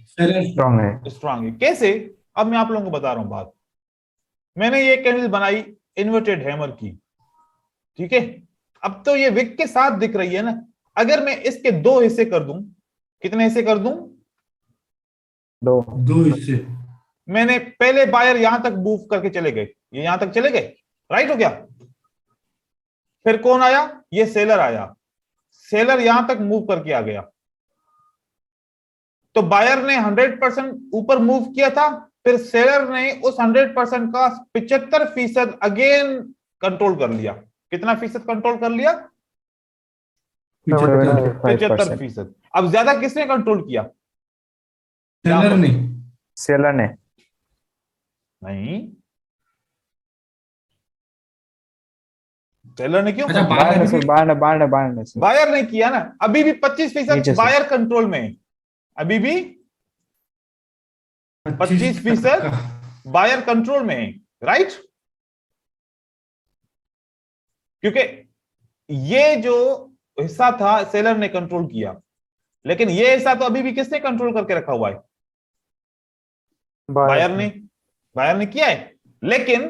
स्ट्रांग है। स्ट्रांग है। कैसे? अब मैं आप लोगों को बता रहा हूं बात। मैंने ये कैंडल बनाई इन्वर्टेड हैमर की, ठीक है। अब तो ये विक के साथ दिख रही है ना। अगर मैं इसके दो हिस्से कर दूं, कितने हिस्से कर दूं? दो हिस्से। मैंने पहले बायर यहां तक मूव करके चले गए, ये यहां तक चले गए, राइट हो गया। फिर कौन आया? ये सेलर आया। सेलर यहां तक मूव करके आ गया। तो बायर ने 100% ऊपर मूव किया था, फिर सेलर ने उस 100% का 75% अगेन कंट्रोल कर लिया। कितना फीसद कंट्रोल कर लिया? 75%। 75%। अब ज्यादा किसने कंट्रोल किया? सेलर ने। सेलर ने। नहीं, सेलर ने क्यों? अच्छा, बायर ने सर, बायर ने सर। बायर ने किया ना। अभी भी 25% नीचे से। बायर कंट्रोल में है। अभी भी 25% बायर कंट्रोल में है, राइट? क्योंकि ये जो हिस्सा था सेलर ने कंट्रोल किया, लेकिन ये हिस्सा तो अभी भी किसने कंट्रोल करके रखा हुआ है? बायर ने। बायर ने किया है, लेकिन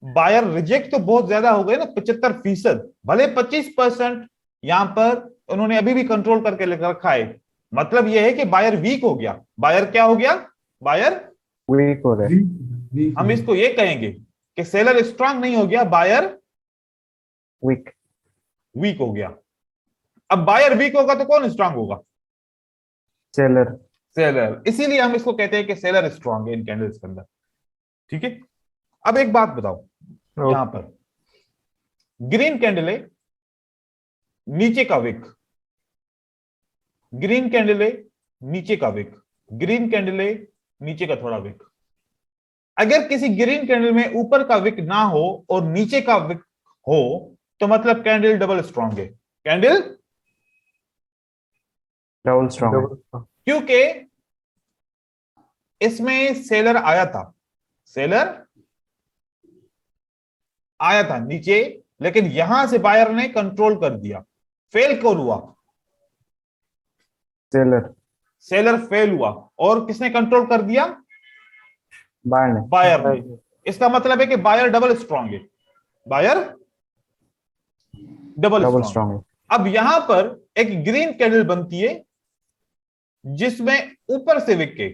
बायर रिजेक्ट तो बहुत ज्यादा हो गए ना, 75%। भले 25% यहां पर उन्होंने अभी भी कंट्रोल करके रखा है। मतलब यह है कि बायर वीक हो गया। बायर क्या हो गया? बायर वीक हो रहे। हम इसको ये कहेंगे कि सेलर स्ट्रांग नहीं हो गया, बायर वीक। वीक हो गया। अब बायर वीक होगा तो कौन स्ट्रांग होगा? सेलर। सेलर। इसीलिए हम इसको कहते हैं कि सेलर स्ट्रांग है इन कैंडल्स के अंदर, ठीक है। अब एक बात बताओ, यहां पर ग्रीन कैंडल है, नीचे का विक, ग्रीन कैंडल है, नीचे का विक, ग्रीन कैंडल है, नीचे का थोड़ा विक। अगर किसी ग्रीन कैंडल में ऊपर का विक ना हो और नीचे का विक हो, तो मतलब कैंडल डबल स्ट्रांग है। Candle double strong. क्योंकि इसमें सेलर आया था, सेलर आया था नीचे, लेकिन यहां से बायर ने कंट्रोल कर दिया। फेल कौन हुआ? सेलर। सेलर फेल हुआ। और किसने कंट्रोल कर दिया? बायर ने। बायर ने। इसका मतलब है कि बायर डबल स्ट्रांग है। Buyer double strong. स्ट्रांग। अब यहां पर एक ग्रीन कैंडल बनती है जिसमें ऊपर से विक के,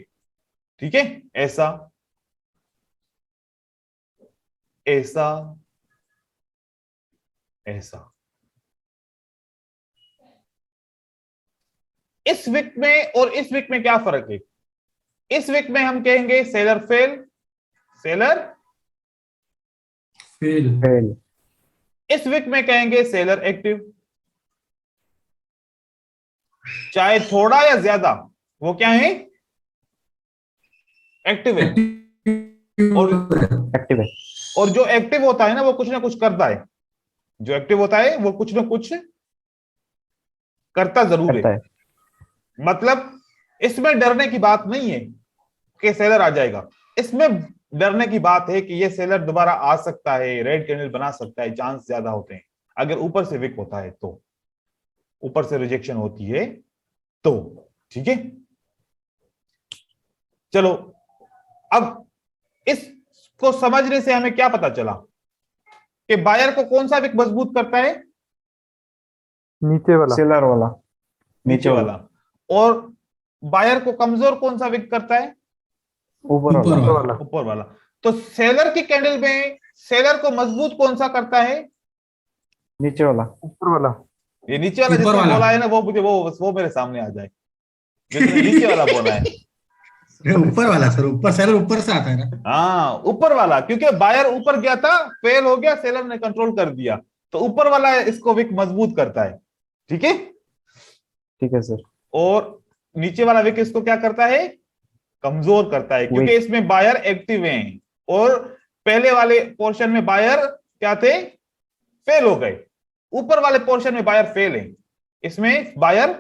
ठीक है, ऐसा ऐसा ऐसा। इस विक में और इस विक में क्या फर्क है? इस विक में हम कहेंगे सेलर फेल, सेलर फेल। इस विक में कहेंगे सेलर एक्टिव। चाहे थोड़ा या ज्यादा, वो क्या है? एक्टिव है। और एक्टिव है। और जो एक्टिव होता है ना, वो कुछ ना कुछ करता है। जो एक्टिव होता है वो कुछ ना कुछ करता जरूर करता है। है। मतलब इसमें डरने की बात नहीं है कि सेलर आ जाएगा। इसमें डरने की बात है कि ये सेलर दोबारा आ सकता है, रेड कैंडल बना सकता है, चांस ज्यादा होते हैं। अगर ऊपर से विक होता है तो, ऊपर से रिजेक्शन होती है तो, ठीक है। चलो, अब इसको समझने से हमें क्या पता चला कि बायर को कौन सा विक मजबूत करता है? नीचे वाला। सेलर वाला। नीचे वाला। और बायर को कमजोर कौन सा वीक करता है? ऊपर ऊपर वाला। ऊपर वाला। वाला। ऊपर वाला। तो सेलर की कैंडल में सेलर को मजबूत कौन सा करता है? नीचे वाला। ऊपर वाला। ये नीचे वाला ऊपर जिसने वाला। बोला है ना, वो मुझे वो मेरे सामने आ जाए, जिसने नीचे वाला बोला है। ऊपर वाला सर, ऊपर सर, ऊपर से आता है ना। हाँ, ऊपर वाला, क्योंकि बायर ऊपर गया था, फेल हो गया, सेलर ने कंट्रोल कर दिया, तो ऊपर वाला इसको विक मजबूत करता है। ठीक है। ठीक है सर। और नीचे वाला विक इसको क्या करता है? कमजोर करता है, क्योंकि Weak। इसमें बायर एक्टिव हैं और पहले वाले पोर्शन में बायर क्या थे? फेल हो गए। ऊपर वाले पोर्शन में बायर फेल है, इसमें बायर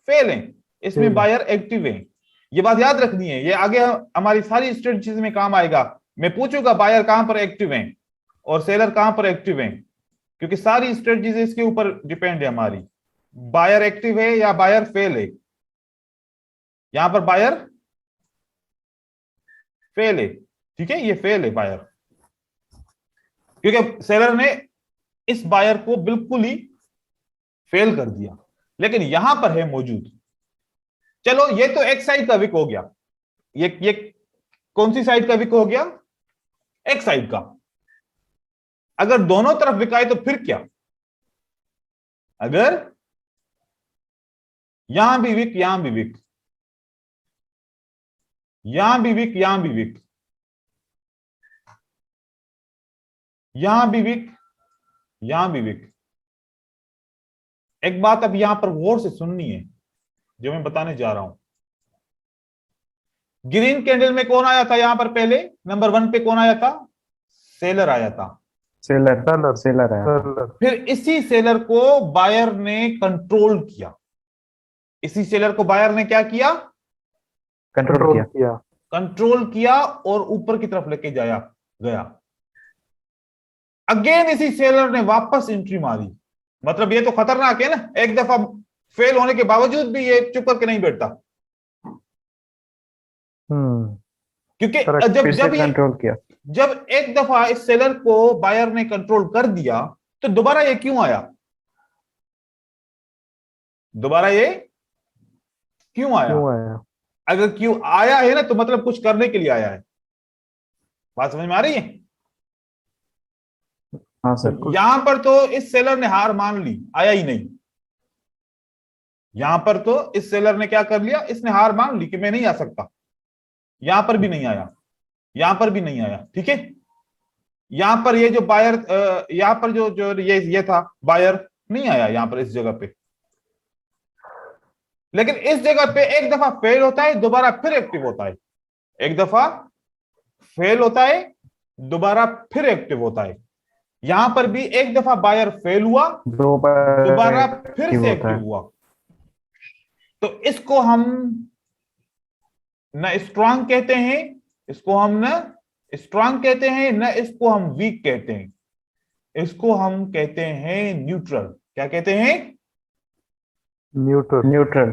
फेल है, इसमें फेल है। बायर एक्टिव है। ये बात याद रखनी है, ये आगे हमारी सारी स्ट्रेटजीज में काम आएगा। मैं पूछूंगा बायर कहां पर एक्टिव है और सेलर कहां पर एक्टिव है, क्योंकि सारी स्ट्रेटजीज इसके ऊपर डिपेंड है हमारी। बायर एक्टिव है या बायर फेल है? यहां पर बायर फेल है। ठीक है, ये फेल है बायर, क्योंकि सेलर ने इस बायर को बिल्कुल ही फेल कर दिया, लेकिन यहां पर है मौजूद। चलो, ये तो एक साइड का विक हो गया। ये कौन सी साइड का विक हो गया? एक साइड का। अगर दोनों तरफ विक आए तो फिर क्या? अगर यहां भी विक, यहां भी विक, यहां भी विक, यहां भी विक, यहां भी विक, यहां भी विक। एक बात अब यहां पर गौर से सुननी है जो मैं बताने जा रहा हूं। ग्रीन कैंडल में कौन आया था यहां पर? पहले नंबर 1 पे कौन आया था? सेलर आया था। सेलर। सेलर। सेलर है। सेलर। फिर इसी सेलर को बायर ने कंट्रोल किया। इसी सेलर को बायर ने क्या किया? कंट्रोल कंट्रोल किया। किया। कंट्रोल किया और ऊपर की तरफ लेके जाया गया। अगेन इसी सेलर ने वापस एंट्री मारी। मतलब ये तो खतरनाक है ना, एक दफा फेल होने के बावजूद भी ये चुप करके नहीं बैठता, क्योंकि Correct। जब फिर से जब ये कंट्रोल किया। जब एक दफा इस सेलर को बायर ने कंट्रोल कर दिया, तो दोबारा ये क्यों आया? दोबारा ये क्यों आया? क्यों आया? अगर क्यों आया है ना, तो मतलब कुछ करने के लिए आया है। बात समझ में आ रही है? हाँ सर। बिल्कुल। यहां पर तो इस सेलर ने हार मान ली, आया ही नहीं। यहां पर तो इस सेलर ने क्या कर लिया? इसने हार मान ली कि मैं नहीं आ सकता। यहां पर भी नहीं आया, यहां पर भी नहीं आया। ठीक है। यहां पर ये जो बायर, यहां पर जो जो ये था बायर, नहीं आया यहां पर इस जगह पे। लेकिन इस जगह पे एक दफा फेल होता है, दोबारा फिर एक्टिव होता है। एक दफा फेल होता है, दोबारा फिर एक्टिव होता है। यहां पर भी एक दफा बायर फेल हुआ, दो बार दोबारा फिर एक्टिव से होता एक्टिव है। हुआ। तो इसको हम न स्ट्रांग कहते हैं, इसको हम न स्ट्रांग कहते हैं, न इसको हम वीक कहते हैं। इसको हम कहते हैं न्यूट्रल। क्या कहते हैं? न्यूट्रल। न्यूट्रल।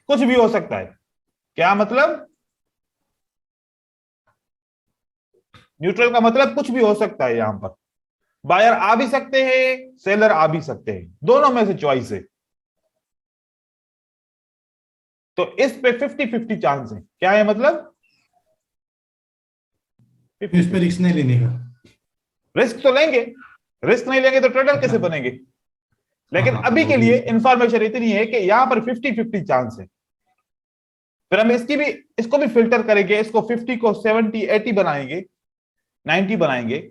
कुछ भी हो सकता है। क्या मतलब? न्यूट्रल का मतलब कुछ भी हो सकता है। यहां पर बायर आ भी सकते हैं, सेलर आ भी सकते हैं, दोनों में से चॉइस है। तो इस पे 50-50 चांस है। क्या है मतलब? इस पे रिस्क नहीं लेने का। रिस्क तो लेंगे, रिस्क नहीं लेंगे तो ट्रेडर कैसे बनेंगे? लेकिन हाँ, अभी वो के भी लिए है। इंफॉर्मेशन इतनी है कि यहां पर 50-50 चांस है। फिर हम इसको भी फिल्टर करेंगे, इसको 50 को 70 80 बनाएंगे, 90 बनाएंगे।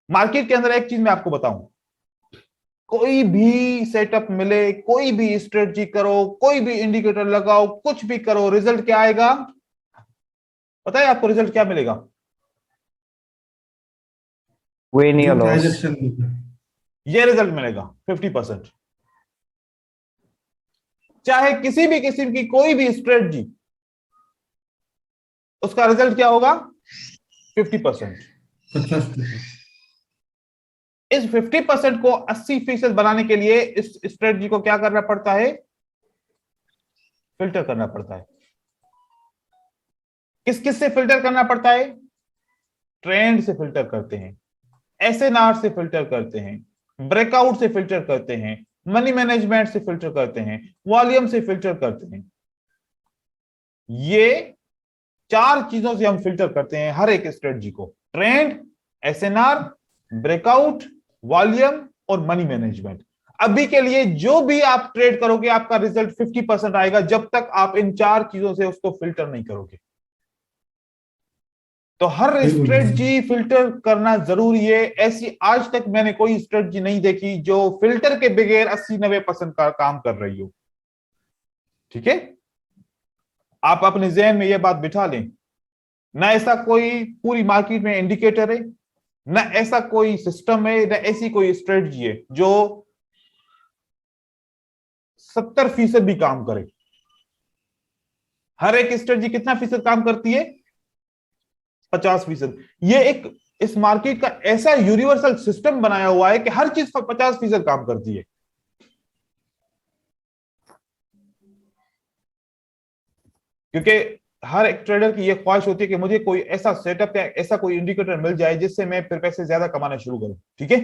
मार्केट के अंदर एक चीज मैं आपको बताऊं, कोई भी सेटअप मिले, कोई भी स्ट्रेटजी करो, कोई भी इंडिकेटर लगाओ, कुछ भी करो, रिजल्ट क्या आएगा? पता है आपको रिजल्ट क्या मिलेगा? विन या जो लॉस। ट्रांजेक्शन ये रिजल्ट मिलेगा 50%। चाहे किसी भी किस्म की कोई भी स्ट्रेटजी, उसका रिजल्ट क्या होगा? 50%। 50%। इस 50% को 80% बनाने के लिए इस स्ट्रेटजी को क्या करना पड़ता है? फिल्टर करना पड़ता है। किस किस से फिल्टर करना पड़ता है? ट्रेंड से फिल्टर करते हैं, एसएनआर से फिल्टर करते हैं, ब्रेकआउट से फिल्टर करते हैं, मनी मैनेजमेंट से फिल्टर करते हैं, वॉल्यूम से फिल्टर करते हैं। ये चार चीजों से हम फिल्टर करते हैं हर एक स्ट्रेटजी को: ट्रेंड, एसएनआर, ब्रेकआउट, वॉल्यूम और मनी मैनेजमेंट। अभी के लिए जो भी आप ट्रेड करोगे आपका रिजल्ट 50% आएगा जब तक आप इन चार चीजों से उसको फिल्टर नहीं करोगे। तो हर बिल्कुल। स्ट्रेटजी फिल्टर करना जरूरी है। ऐसी आज तक मैंने कोई स्ट्रेटजी नहीं देखी जो फिल्टर के बगैर 80-90% का काम कर रही हो। ठीक है, आप अपने जहन में यह बात बिठा लें। ना ऐसा कोई पूरी मार्केट में इंडिकेटर है, ना ऐसा कोई सिस्टम है, ना ऐसी कोई स्ट्रेटजी है जो 70% भी काम करे। हर एक स्ट्रेटजी कितना फीसद काम करती है? 50%। ये एक इस मार्केट का ऐसा यूनिवर्सल सिस्टम बनाया हुआ है कि हर चीज 50% काम करती है। क्योंकि हर एक ट्रेडर की यह ख्वाहिश होती है कि मुझे कोई ऐसा सेटअप या ऐसा कोई इंडिकेटर मिल जाए जिससे मैं फिर पैसे ज्यादा कमाना शुरू करूं। ठीक है,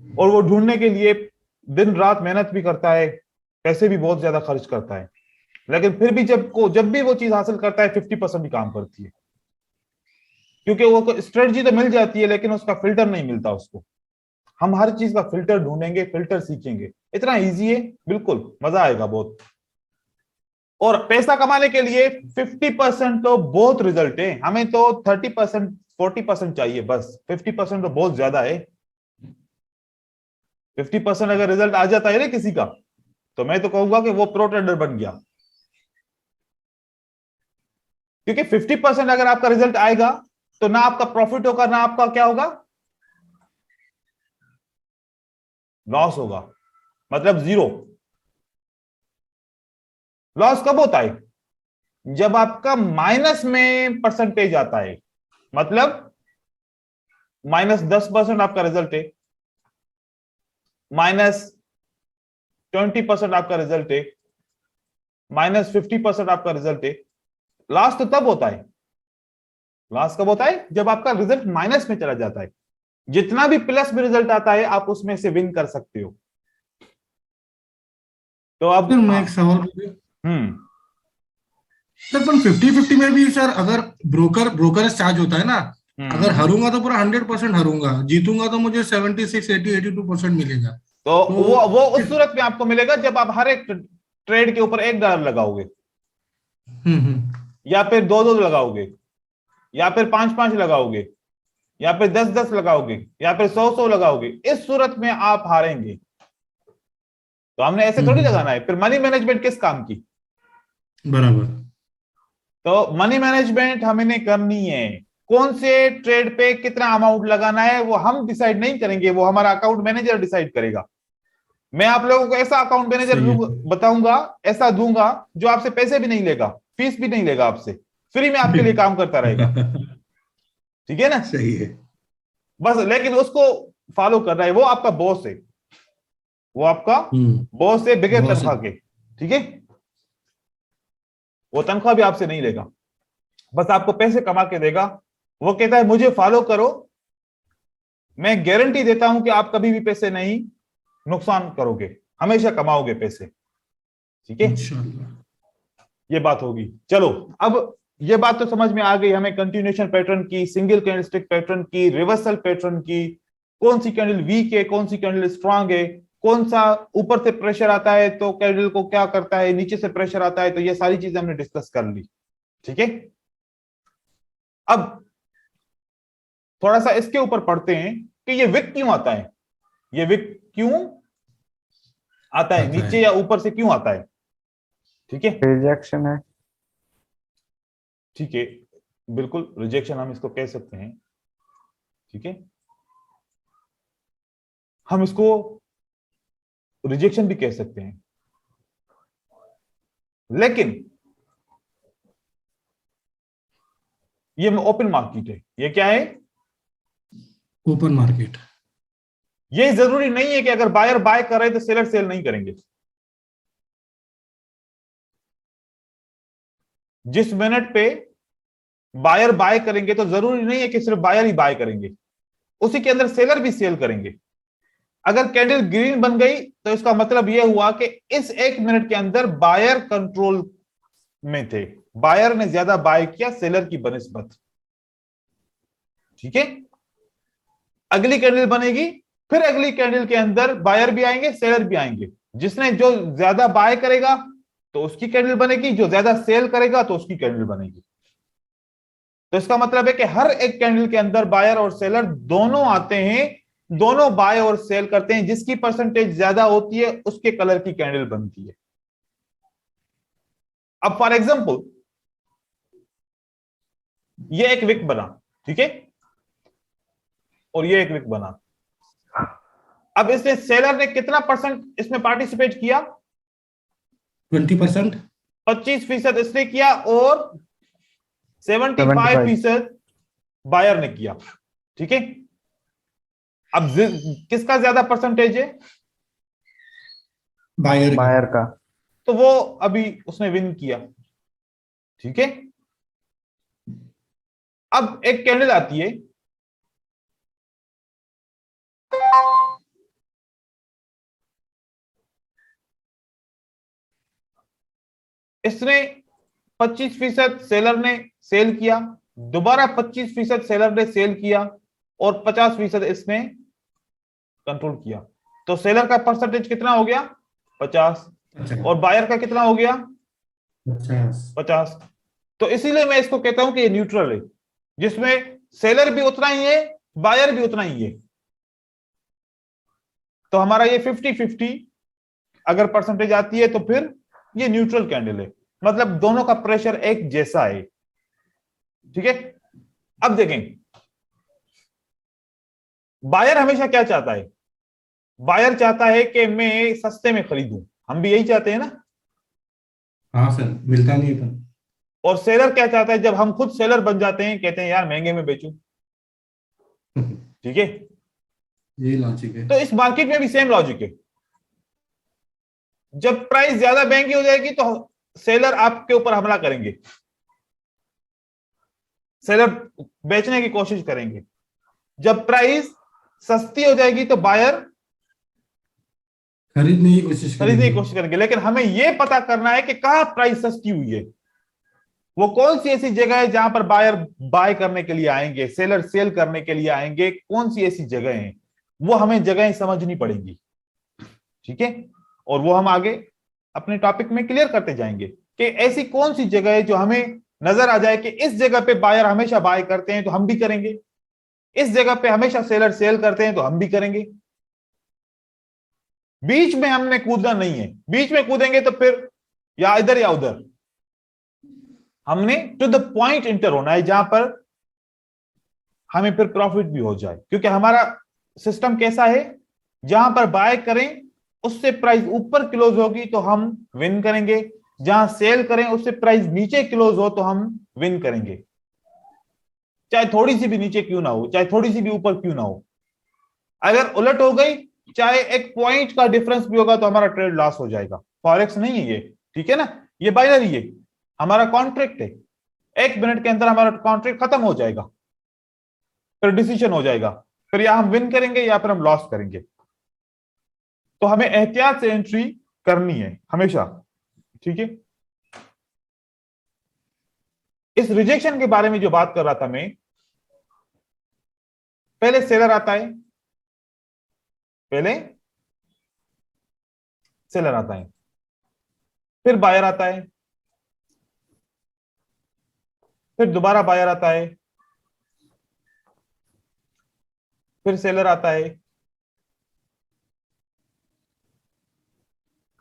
और वो ढूंढने के लिए दिन रात मेहनत भी करता है, पैसे भी बहुत ज्यादा खर्च करता है, लेकिन फिर भी जब भी वो चीज हासिल करता है 50% ही काम करती है। क्योंकि वो स्ट्रेटजी तो मिल जाती है लेकिन उसका फिल्टर नहीं मिलता उसको। हम हर चीज का फिल्टर ढूंढेंगे, फिल्टर सीखेंगे। इतना इजी है, बिल्कुल मजा आएगा बहुत। और पैसा कमाने के लिए 50% तो बहुत रिजल्ट है, हमें तो 30% 40% चाहिए बस। 50% तो बहुत ज्यादा है। 50% अगर रिजल्ट आ जाता है ना किसी का, तो मैं तो कहूंगा कि वो प्रो ट्रेडर बन गया। क्योंकि 50% अगर आपका रिजल्ट आएगा तो ना आपका प्रॉफिट होगा ना आपका क्या होगा, लॉस होगा, मतलब जीरो। लॉस कब होता है? जब आपका माइनस में परसेंटेज आता है। मतलब -10% आपका रिजल्ट है, -20% आपका रिजल्ट है, -50% आपका रिजल्ट है। लॉस तो तब होता है, लॉस कब होता है? जब आपका रिजल्ट माइनस में चला जाता है। जितना भी प्लस में रिजल्ट आता है आप उसमें से विन कर सकते हो। तो अब सर मैं एक सवाल पूछूं? हम्म सर पर 50-50 में भी सर अगर ब्रोकर चार्ज होता है ना, अगर हम्म हाँरूंगा तो पूरा 100% हाँरूंगा, जीतूंगा तो मुझे 76, 80, 82% मिलेगा। तो तो वो उस सूरत में आपको मिलेगा जब आप हर एक ट्रेड के ऊपर $1 लगाओगे, या फिर 2-2 लगाओगे, या फिर 5-5 लगाओगे, या फिर 10-10 लगाओगे, या फिर 100-100 लगाओगे। इस सूरत में आप हारेंगे। तो हमने ऐसे थोड़ी लगाना है। फिर मनी मैनेजमेंट किस काम की? बराबर। तो मनी मैनेजमेंट हमें करनी है। कौन से ट्रेड पे कितना अमाउंट लगाना है वो हम डिसाइड नहीं करेंगे, वो हमारा अकाउंट मैनेजर डिसाइड करेगा। मैं आप लोगों को ऐसा अकाउंट मैनेजर सही है। बताऊंगा, ऐसा दूंगा जो आपसे पैसे भी नहीं लेगा, फीस भी नहीं लेगा आपसे, फ्री में आपके लिए काम करता रहेगा। ठीक है ना? सही है। बस लेकिन उसको फॉलो कर रहा है, वो आपका बॉस है, वो आपका बॉस है बगैर बहुत तनख्वाह के। ठीक है, वो तनख्वाह भी आपसे नहीं लेगा, बस आपको पैसे कमा के देगा। वो कहता है मुझे फॉलो करो, मैं गारंटी देता हूं कि आप कभी भी पैसे नहीं नुकसान करोगे, हमेशा कमाओगे पैसे। ठीक है, इंशाल्लाह। ये बात होगी। चलो, अब ये बात तो समझ में आ गई हमें कंटिन्यूएशन पैटर्न की, सिंगल कैंडलस्टिक पैटर्न की, रिवर्सल पैटर्न की, कौन सी कैंडल वीक है, कौन सी कैंडल स्ट्रांग है, कौन सा ऊपर से प्रेशर आता है तो कैंडल को क्या करता है, नीचे से प्रेशर आता है, तो ये सारी चीजें हमने डिस्कस कर ली। ठीक है, अब थोड़ा सा इसके ऊपर पढ़ते हैं कि ये विक क्यों आता है, ये विक क्यों आता है, नीचे या ऊपर से क्यों आता है। ठीक है, रिजेक्शन है। ठीक है, बिल्कुल रिजेक्शन हम इसको कह सकते हैं। ठीक है, हम इसको रिजेक्शन भी कह सकते हैं, लेकिन ये ओपन मार्केट है। ये क्या है? Open market. ये जरूरी नहीं है कि अगर बायर बाय कर रहे तो सेलर सेल नहीं करेंगे। जिस मिनट पे बायर बाय करेंगे तो जरूरी नहीं है कि सिर्फ बायर ही बाय करेंगे, उसी के अंदर सेलर भी सेल करेंगे। अगर कैंडल ग्रीन बन गई तो इसका मतलब यह हुआ कि इस 1 मिनट के अंदर बायर कंट्रोल में थे, बायर ने ज्यादा बाय किया सेलर की बनिस्बत। ठीक है, अगली कैंडल बनेगी, फिर अगली कैंडल के अंदर बायर भी आएंगे सेलर भी आएंगे, जिसने जो ज्यादा बाय करेगा तो उसकी कैंडल बनेगी, जो ज्यादा सेल करेगा तो उसकी कैंडल बनेगी। तो इसका मतलब है कि हर एक कैंडल के अंदर बायर और सेलर दोनों आते हैं, दोनों बाय और सेल करते हैं, जिसकी परसेंटेज ज्यादा होती है उसके कलर की कैंडल बनती है। अब फॉर एग्जांपल ये एक विक बना, ठीक है, और ये एक विक बना। अब इसने सेलर ने कितना परसेंट इसमें पार्टिसिपेट किया? 20%। 25% इसने किया और 75% बायर ने किया। ठीक है, अब किसका ज्यादा परसेंटेज है? बायर बायर का। तो वो अभी उसने विन किया। ठीक है, अब एक कैंडल आती है, इसने 25% सेलर ने सेल किया, दोबारा 25% सेलर ने सेल किया और 50% इसने कंट्रोल किया। तो सेलर का परसेंटेज कितना हो गया? 50। और बायर का कितना हो गया? 50। तो इसीलिए मैं इसको कहता हूं कि ये न्यूट्रल है, जिसमें सेलर भी उतना ही है बायर भी उतना ही है। तो हमारा ये 50-50 अगर परसेंटेज आती है तो फिर ये न्यूट्रल कैंडल है, मतलब दोनों का प्रेशर एक जैसा है। ठीक है, अब देखें बायर हमेशा क्या चाहता है? बायर चाहता है कि मैं सस्ते में खरीदूं, हम भी यही चाहते हैं ना। हाँ सर, मिलता नहीं है। और सेलर क्या चाहता है? जब हम खुद सेलर बन जाते हैं कहते हैं यार महंगे में बेचूं। ठीक है, ये लॉजिक है। तो इस मार्केट में भी सेम लॉजिक है। जब प्राइस ज्यादा महंगी हो जाएगी तो सेलर आपके ऊपर हमला करेंगे, सेलर बेचने की कोशिश करेंगे। जब प्राइस सस्ती हो जाएगी तो बायर खरीदने की कोशिश खरीदने की कोशिश करेंगे। लेकिन हमें यह पता करना है कि कहां प्राइस सस्ती हुई है, वो कौन सी ऐसी जगह है जहां पर बायर बाय करने के लिए आएंगे, सेलर सेल करने के लिए आएंगे, कौन सी ऐसी जगह है, वो हमें जगहें समझनी पड़ेंगी। ठीक है, और वो हम आगे अपने टॉपिक में क्लियर करते जाएंगे कि ऐसी कौन सी जगह है जो हमें नजर आ जाए कि इस जगह पे बायर हमेशा बाय करते हैं तो हम भी करेंगे, इस जगह पे हमेशा सेलर सेल करते हैं तो हम भी करेंगे। बीच में हमने कूदना नहीं है, बीच में कूदेंगे तो फिर या इधर या उधर। हमने टू द पॉइंट इंटर होना है जहां पर हमें फिर प्रॉफिट भी हो जाए, क्योंकि हमारा सिस्टम कैसा है, जहां पर बाय करें उससे प्राइस ऊपर क्लोज होगी तो हम विन करेंगे, जहां सेल करें उससे प्राइस नीचे क्लोज हो तो हम विन करेंगे, चाहे थोड़ी सी भी नीचे क्यों ना हो, चाहे थोड़ी सी भी ऊपर क्यों ना हो। अगर उलट हो गई, चाहे एक पॉइंट का डिफरेंस भी होगा तो हमारा ट्रेड लॉस हो जाएगा। फॉरेक्स नहीं है ये, ठीक है ना, ये बाइनरी है, हमारा कॉन्ट्रैक्ट है। 1 मिनट के अंदर हमारा कॉन्ट्रैक्ट खत्म हो जाएगा, फिर डिसीजन हो जाएगा, फिर या हम विन करेंगे या फिर हम लॉस करेंगे। तो हमें एहतियात से एंट्री करनी है हमेशा। ठीक है, इस रिजेक्शन के बारे में जो बात कर रहा था मैं, पहले सेलर आता है, पहले सेलर आता है, फिर बायर आता है, फिर दोबारा बायर आता है, फिर सेलर आता है,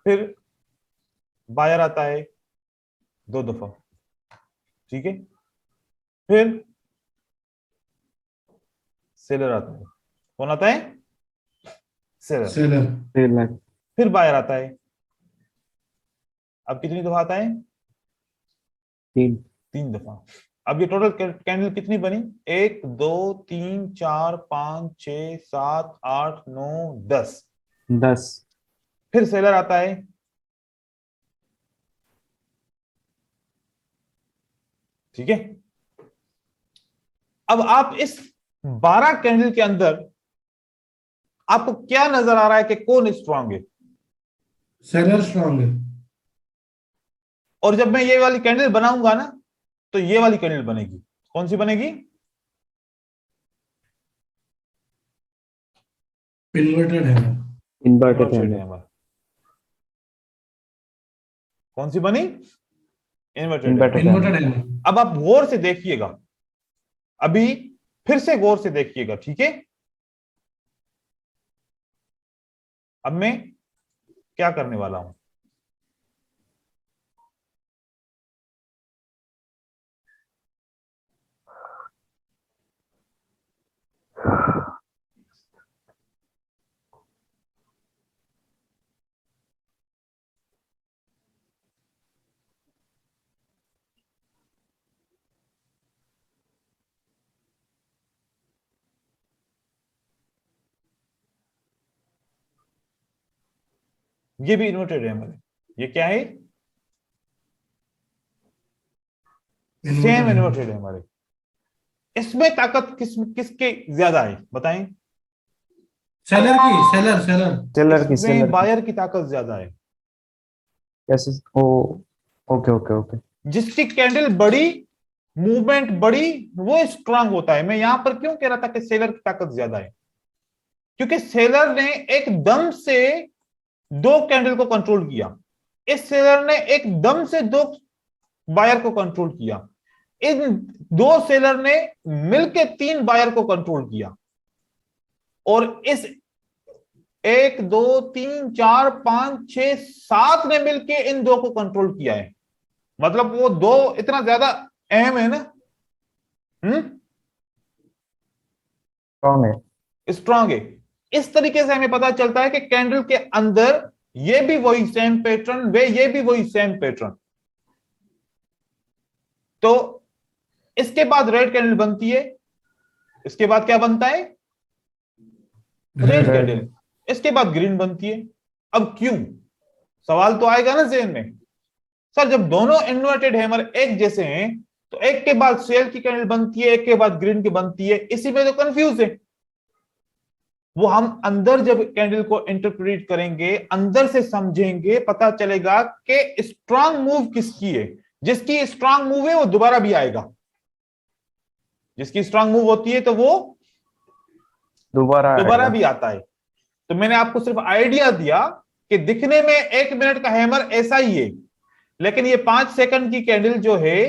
फिर बायर आता है 2 दफा। ठीक है, फिर सेलर आता है। कौन आता है? सेलर। सेलर। फिर बायर आता है। अब कितनी दफा आता है? 3 दफा। अब ये टोटल कैंडल कितनी बनी? 1 2 3 4 5 6 7 8 9 10। 10। फिर सेलर आता है, ठीक है। अब आप इस 12 कैंडल के अंदर आपको क्या नजर आ रहा है कि कौन स्ट्रांग है? सेलर स्ट्रांग है। और जब मैं ये वाली कैंडल बनाऊंगा ना, तो ये वाली कैंडल बनेगी। कौन सी बनेगी? इन्वर्टेड है। Inverted inverted hammer. हैमर। कौन सी बनी? Inverted hammer. Inverted hammer. Inverted है। अब आप गौर से देखिएगा, अभी फिर से गौर से देखिएगा, ठीक है? अब मैं क्या करने वाला हूं, ये भी इन्वर्टेड हैमर है। ये क्या है? सेम इन्वर्टेड है। इन्वर्टेड हैमर है। इसमें ताकत किसके ज्यादा है बताएं? सेलर की, सेलर सेलर। सेलर की, इसमें सेलर की। बायर की ताकत ज्यादा है। कैसे? ओ, ओके ओके ओके। जिसकी कैंडल बड़ी, मूवमेंट बड़ी, वो स्ट्रांग होता है। मैं यहां पर क्यों कह रहा था कि सेलर की ताकत ज्यादा है? क्योंकि सेलर ने एकदम से दो कैंडल को कंट्रोल किया, इस सेलर ने एकदम से दो बायर को कंट्रोल किया, इन दो सेलर ने मिलकर तीन बायर को कंट्रोल किया, और इस एक दो तीन चार पांच छह सात ने मिलकर इन दो को कंट्रोल किया है। मतलब वो दो इतना ज्यादा अहम है ना, स्ट्रॉन्ग है। स्ट्रांग है। इस तरीके से हमें पता चलता है कि कैंडल के अंदर ये भी वही सेम पैटर्न, वे ये भी वही सेम पैटर्न। तो इसके बाद रेड कैंडल बनती है, इसके बाद क्या बनता है? Red Red। कैंडल। इसके बाद ग्रीन बनती है। अब क्यों? सवाल तो आएगा ना जेन में, सर जब दोनों इन्वर्टेड हैमर एक जैसे हैं तो एक के बाद सेल की कैंडल बनती है, एक के बाद ग्रीन की बनती है, इसी में तो कंफ्यूज है। वो हम अंदर जब कैंडल को इंटरप्रेट करेंगे, अंदर से समझेंगे, पता चलेगा कि स्ट्रांग मूव किसकी है। जिसकी स्ट्रांग मूव है वो दोबारा भी आएगा, जिसकी स्ट्रांग मूव होती है तो वो दोबारा दोबारा आएगा। भी आता है। तो मैंने आपको सिर्फ आइडिया दिया कि दिखने में 1 मिनट का हैमर ऐसा ही है, लेकिन ये 5 सेकंड की कैंडल जो है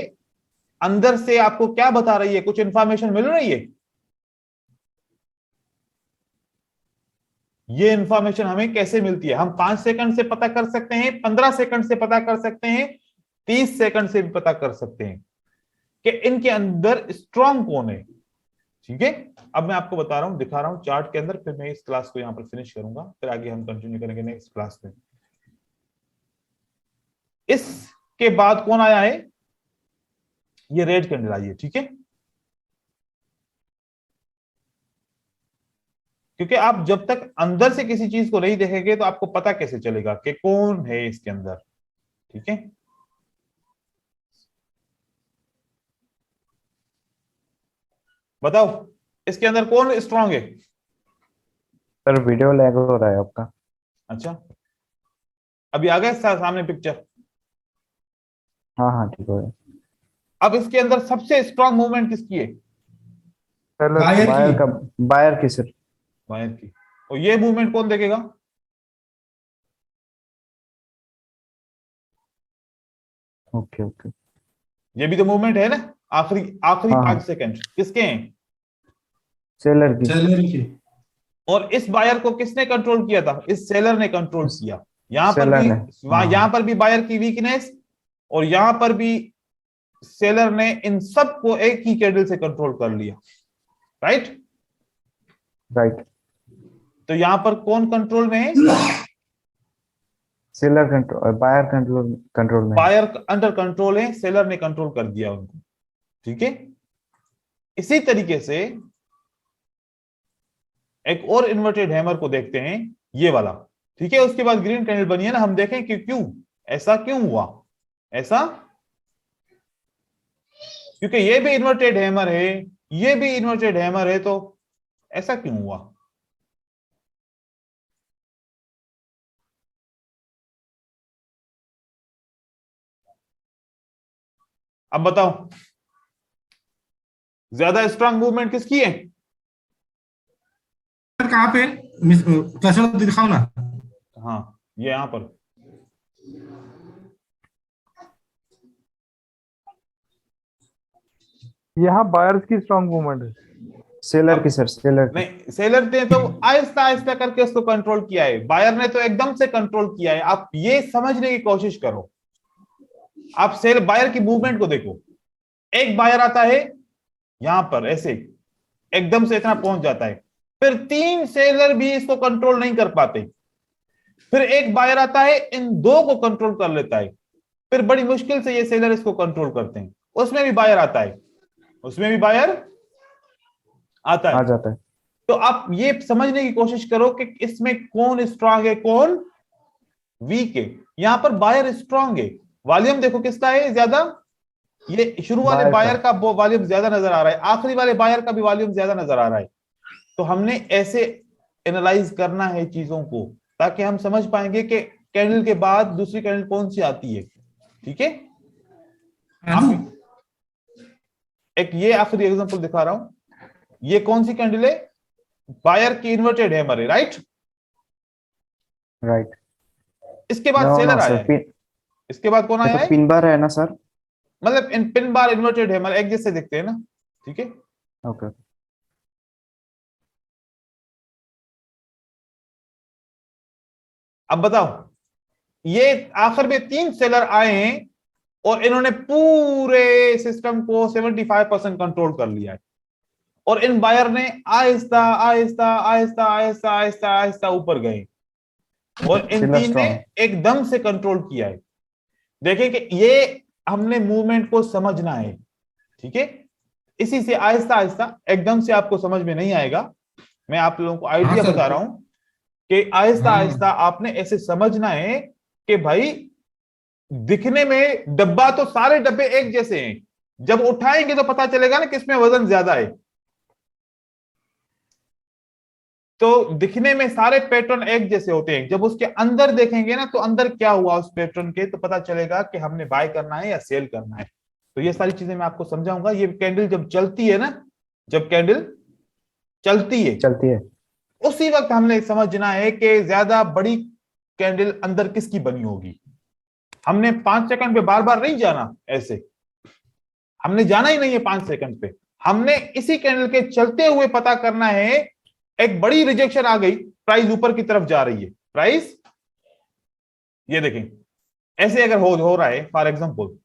अंदर से आपको क्या बता रही है, कुछ इंफॉर्मेशन मिल रही है। ये इंफॉर्मेशन हमें कैसे मिलती है? हम 5 सेकंड से पता कर सकते हैं, 15 सेकंड से पता कर सकते हैं, 30 सेकंड से भी पता कर सकते हैं कि इनके अंदर स्ट्रांग कौन है। ठीक है, अब मैं आपको बता रहा हूं, दिखा रहा हूं चार्ट के अंदर, फिर मैं इस क्लास को यहां पर फिनिश करूंगा, फिर आगे हम कंटिन्यू करेंगे नेक्स्ट क्लास में। इसके बाद कौन आया है? ये रेड कैंडल आई है, ठीक है। क्योंकि आप जब तक अंदर से किसी चीज को नहीं देखेंगे तो आपको पता कैसे चलेगा कि कौन है इसके अंदर, ठीक है। बताओ इसके अंदर कौन स्ट्रांग है? सर वीडियो लैग हो रहा है आपका। अच्छा, अभी आ गया सामने पिक्चर। हाँ हाँ, ठीक हो गया। अब इसके अंदर सबसे स्ट्रांग मूवमेंट किसकी है? सेलर बायर बायर की। का। बायर की सर। बायर की। और ये मूवमेंट कौन देखेगा? Okay okay. ये भी तो मूवमेंट है ना, आखिरी आखिरी हाँ हाँ। 5 सेकंड किसके हैं? सेलर की। सेलर की। और इस बायर को किसने कंट्रोल किया था? इस सेलर ने कंट्रोल किया। यहां पर सेलर भी, ने। हाँ यहां पर भी बायर की वीकनेस, और यहां पर भी सेलर ने इन सबको एक ही कैंडल से कंट्रोल कर लिया, राइट। राइट। तो यहां पर कौन कंट्रोल में है? Seller control, buyer control, control में है। बायर अंडर कंट्रोल है, सेलर ने कंट्रोल कर दिया उनको, ठीक है। इसी तरीके से एक और इन्वर्टेड हैमर को देखते हैं, ये वाला, ठीक है। उसके बाद ग्रीन कैंडल बनी है ना, हम देखें कि क्यों ऐसा क्यों हुआ। ऐसा क्योंकि ये भी इन्वर्टेड हैमर है, ये भी इन्वर्टेड हैमर है, तो ऐसा क्यों हुआ? अब बताओ ज्यादा स्ट्रांग मूवमेंट किसकी है? सर कहाँ पे कर्सर दिखाओ ना। हाँ, ये यहां पर। यहाँ बायर्स की स्ट्रांग मूवमेंट है। सेलर अब की सर, सेलर की। नहीं, सेलर ने तो आहिस्ता आहिस्ता करके उसको कंट्रोल किया है, बायर ने तो एकदम से कंट्रोल किया है। आप ये समझने की कोशिश करो, आप सेल बायर की मूवमेंट को देखो। एक बायर आता है यहां पर ऐसे, एकदम से इतना पहुंच जाता है, फिर 3 सेलर भी इसको कंट्रोल नहीं कर पाते, फिर एक बायर आता है इन 2 को कंट्रोल कर लेता है, फिर बड़ी मुश्किल से ये सेलर इसको कंट्रोल करते हैं, उसमें भी बायर आता है, उसमें भी बायर आता आ है। जाता है। तो आप ये समझने की कोशिश करो कि इसमें कौन स्ट्रांग है कौन वीक है। यहां पर बायर स्ट्रांग है। वॉल्यूम देखो किसका है ज्यादा, ये शुरू वाले बायर का। बायर का वॉल्यूम ज्यादा नजर आ रहा है, आखिरी वाले बायर का भी वॉल्यूम ज्यादा नजर आ रहा है। तो हमने ऐसे एनालाइज करना है चीजों को, ताकि हम समझ पाएंगे कि कैंडल के बाद दूसरी कैंडल कौन सी आती है। ठीक है, आप एक ये आखिरी एग्जांपल दिखा रहा हूं, ये कौन सी कैंडल है? बायर की इन्वर्टेड हैमर है, राइट। राइट। इसके बाद नो नो सेलर आया सर, है, पिन। इसके बाद कौन ये आया तो है? पिन बार है ना सर? मतलब इन पिन बार इन्वर्टेड हैमर एक जैसे दिखते हैं ना। ठीक है, ओके। अब बताओ, ये आखिर में 3 सेलर आए हैं और इन्होंने पूरे सिस्टम को 75% कंट्रोल कर लिया है, और इन बायर ने आहिस्ता आहिस्ता आहिस्ता आहिस्ता आहिस्ता आहिस्ता ऊपर गए, और इन सेलर 3 ने स्ट्रॉन्ग। एकदम से कंट्रोल किया है। देखें कि ये हमने मूवमेंट को समझना है। ठीक है, इसी से आहिस्ता आहिस्ता, एकदम से आपको समझ में नहीं आएगा, मैं आप लोगों को हाँ आइडिया सर। बता रहा हूं कि आहिस्ता हाँ आहिस्ता आपने ऐसे समझना है कि भाई दिखने में डब्बा तो सारे डब्बे एक जैसे हैं, जब उठाएंगे तो पता चलेगा ना किसमें वजन ज्यादा है। तो दिखने में सारे पैटर्न एक जैसे होते हैं, जब उसके अंदर देखेंगे ना तो अंदर क्या हुआ उस पैटर्न के, तो पता चलेगा कि हमने बाय करना है या सेल करना है। तो ये सारी चीजें मैं आपको समझाऊंगा। ये कैंडल जब चलती है ना, जब कैंडल चलती है चलती है। उसी वक्त हमने समझना है कि ज्यादा बड़ी कैंडल अंदर किसकी बनी होगी। हमने 5 सेकंड पे बार बार नहीं जाना, ऐसे हमने जाना ही नहीं है 5 सेकंड पे। हमने इसी कैंडल के चलते हुए पता करना है, एक बड़ी रिजेक्शन आ गई, प्राइस ऊपर की तरफ जा रही है, प्राइस ये देखें ऐसे अगर हो रहा है, फॉर एग्जांपल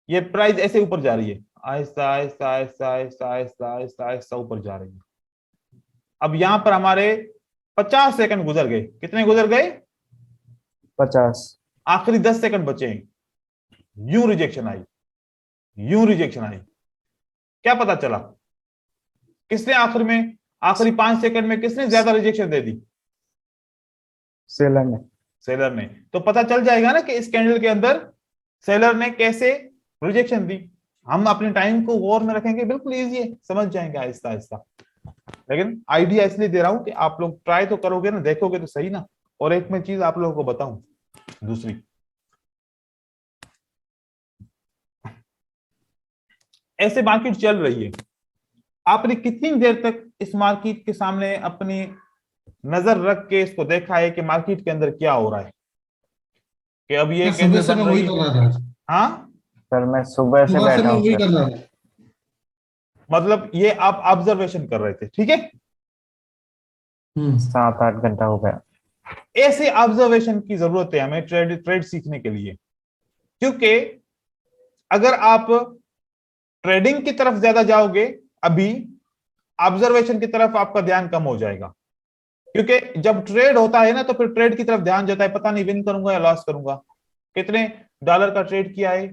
ये प्राइस ऐसे ऊपर जा रही है, आहिस्ता आहिस्ता आहिस्ता आहिस्ता आहिस्ता आहिस्ता आहिस्ता ऊपर जा रही है। अब यहां पर हमारे 50 सेकंड गुजर गए, कितने गुजर गए? 50। आखिरी 10 सेकंड बचे हैं, यूं रिजेक्शन आई, यूं रिजेक्शन आई। क्या पता चला किसने आखिर में, आखिरी 5 सेकंड में किसने ज्यादा रिजेक्शन दे दी? सेलर ने। सेलर ने। तो पता चल जाएगा ना कि इस कैंडल के अंदर सेलर ने कैसे रिजेक्शन दी। हम अपने टाइम को गौर में रखेंगे, बिल्कुल इजी है, समझ जाएंगे आहिस्ता आहिस्ता। लेकिन आइडिया इसलिए दे रहा हूं कि आप लोग ट्राई तो करोगे ना, देखोगे तो सही ना। और एक मैं चीज आप लोगों को बताऊं, दूसरी, ऐसे मार्केट चल रही है, आपने कितनी देर तक इस मार्केट के सामने अपनी नजर रख के इसको देखा है कि मार्केट के अंदर क्या हो रहा है, कि अब ये सर सुबह कैंडल से बन मैं रही वही है। कर रहा था। हाँ, सर मैं सुबह से सुबह से बैठा मैं हूँ वही सर। कर रहा था। मतलब ये आप ऑब्जर्वेशन कर रहे थे, ठीक है। 7-8 घंटा हो गया। ऐसे ऑब्जर्वेशन की जरूरत है हमें ट्रेड ट्रेड सीखने के लिए, क्योंकि अगर आप ट्रेडिंग की तरफ ज्यादा जाओगे अभी, ऑब्जर्वेशन की तरफ आपका ध्यान कम हो जाएगा। क्योंकि जब ट्रेड होता है ना तो फिर ट्रेड की तरफ ध्यान जाता है, पता नहीं विन करूंगा या लॉस करूंगा, कितने डॉलर का ट्रेड किया है,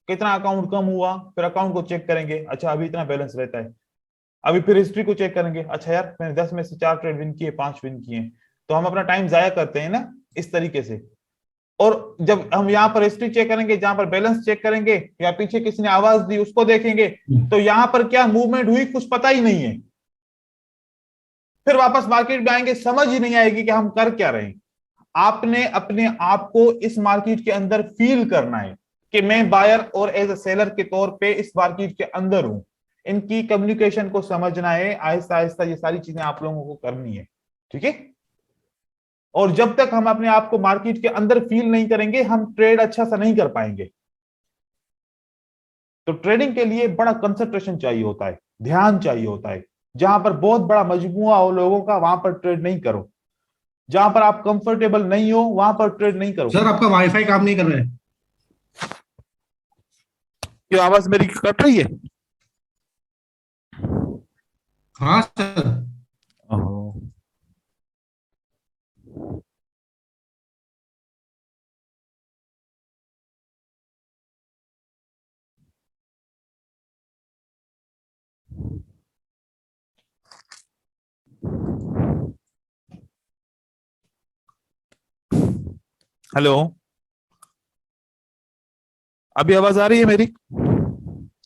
कितना अकाउंट कम हुआ, फिर अकाउंट को चेक करेंगे, अच्छा अभी इतना बैलेंस रहता है, अभी फिर हिस्ट्री को चेक करेंगे, अच्छा यार मैंने 10 में से 4 ट्रेड विन किए, 5 विन किए। तो हम अपना टाइम जाया करते हैं ना इस तरीके से। और जब हम यहाँ पर हिस्ट्री चेक करेंगे, जहां पर बैलेंस चेक करेंगे, या पीछे किसी ने आवाज दी उसको देखेंगे, तो यहां पर क्या मूवमेंट हुई कुछ पता ही नहीं है। फिर वापस मार्केट में आएंगे, समझ ही नहीं आएगी कि हम कर क्या रहे हैं। आपने अपने आप को इस मार्केट के अंदर फील करना है। कि मैं बायर और एज अ सेलर के तौर पे इस मार्केट के अंदर हूं। इनकी कम्युनिकेशन को समझना है, आहिस्ता आहिस्ता ये सारी चीजें आप लोगों को करनी है, ठीक है। और जब तक हम अपने आप को मार्केट के अंदर फील नहीं करेंगे, हम ट्रेड अच्छा सा नहीं कर पाएंगे। तो ट्रेडिंग के लिए बड़ा कंसंट्रेशन चाहिए होता है, ध्यान चाहिए होता है। जहां पर बहुत बड़ा मजमुआ हो लोगों का, वहां पर ट्रेड नहीं करो। जहां पर आप कंफर्टेबल नहीं हो, वहां पर ट्रेड नहीं करो। सर आपका वाईफाई काम नहीं कर रहा है। क्या आवाज मेरी कट रही है? हाँ सर। हेलो, अभी आवाज आ रही है मेरी?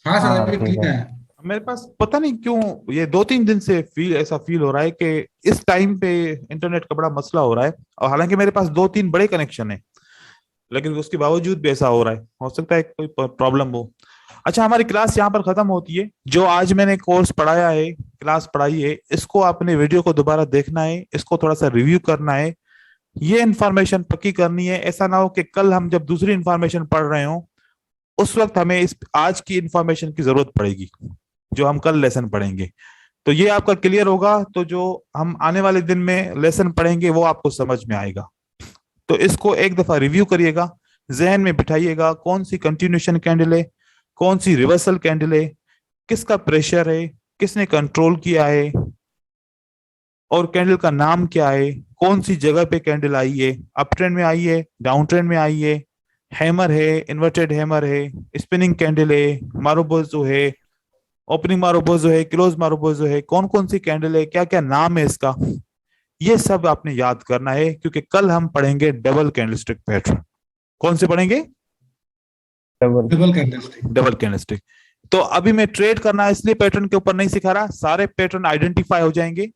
हाँ सर हाँ अभी ठीक क्लियर है। है। मेरे पास पता नहीं क्यों ये 2-3 दिन से ऐसा फील हो रहा है कि इस टाइम पे इंटरनेट का बड़ा मसला हो रहा है। और हालांकि मेरे पास 2-3 बड़े कनेक्शन है, लेकिन उसके बावजूद भी ऐसा हो रहा है। हो सकता है कोई प्रॉब्लम हो। अच्छा, हमारी क्लास यहाँ पर खत्म होती है। जो आज मैंने कोर्स पढ़ाया है, क्लास पढ़ाई है, इसको आपने वीडियो को दोबारा देखना है, इसको थोड़ा सा रिव्यू करना है, ये इन्फॉर्मेशन पक्की करनी है। ऐसा ना हो कि कल हम जब दूसरी इन्फॉर्मेशन पढ़ रहे हो, उस वक्त हमें इस आज की इन्फॉर्मेशन की जरूरत पड़ेगी जो हम कल लेसन पढ़ेंगे। तो ये आपका क्लियर होगा, तो जो हम आने वाले दिन में लेसन पढ़ेंगे वो आपको समझ में आएगा। तो इसको एक दफा रिव्यू करिएगा, जहन में बिठाइएगा कौन सी कंटिन्यूशन कैंडल है, कौन सी रिवर्सल कैंडल है, किसका प्रेशर है, किसने कंट्रोल किया है, और कैंडल का नाम क्या है, कौन सी जगह पे कैंडल आई है, अप ट्रेंड में आई है, डाउन ट्रेंड में आई है, हैमर है, इन्वर्टेड हैमर है, स्पिनिंग कैंडल है, मारोबोजो है, ओपनिंग मारोबोजो है, क्लोज मारोबोजो है, कौन कौन सी कैंडल है, क्या क्या नाम है इसका। ये सब आपने याद करना है, क्योंकि कल हम पढ़ेंगे डबल कैंडलस्टिक पैटर्न। कौन से पढ़ेंगे? Double. Double candlestick. Double candlestick. तो अभी मैं ट्रेड करना इसलिए पैटर्न के ऊपर नहीं सिखा रहा, सारे पैटर्न आइडेंटिफाई हो जाएंगे।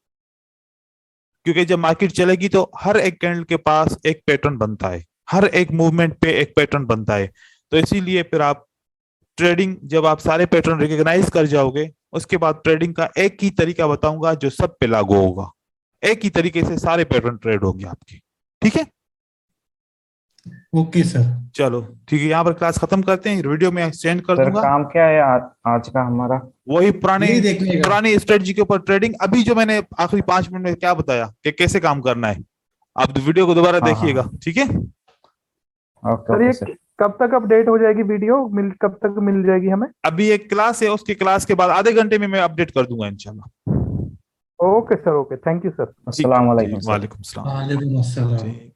क्योंकि जब मार्केट चलेगी तो हर एक कैंडल के पास एक पैटर्न बनता है, हर एक मूवमेंट पे एक पैटर्न बनता है। तो इसीलिए फिर आप ट्रेडिंग, जब आप सारे पैटर्न रिकॉग्नाइज कर जाओगे, उसके बाद ट्रेडिंग का एक ही तरीका बताऊंगा जो सब पे लागू होगा। एक ही तरीके से सारे पैटर्न ट्रेड होंगे आपके, ठीक है। Okay sir. चलो ठीक है, यहाँ पर क्लास खत्म करते हैं, वीडियो में सेंड कर सर दूंगा। काम क्या है आज का हमारा? वही पुराने यही देखने का। पुरानी स्ट्रेटजी के ऊपर ट्रेडिंग। अभी जो मैंने आखिरी 5 मिनट में क्या बताया कि कैसे काम करना है, आप वीडियो को दोबारा हाँ, देखिएगा, ठीक है। ओके सर ओके ये सर। कब तक अपडेट हो जाएगी वीडियो, कब तक मिल जाएगी हमें? अभी एक क्लास है, उसकी क्लास के बाद आधे घंटे में मैं अपडेट कर दूंगा इंशाल्लाह। Okay sir, okay, thank you sir. ठीक अस्सलाम है, वालेकुम ठीक, सर। वालेकुम सलाम। वालेकुम अस्सलाम। ठीक।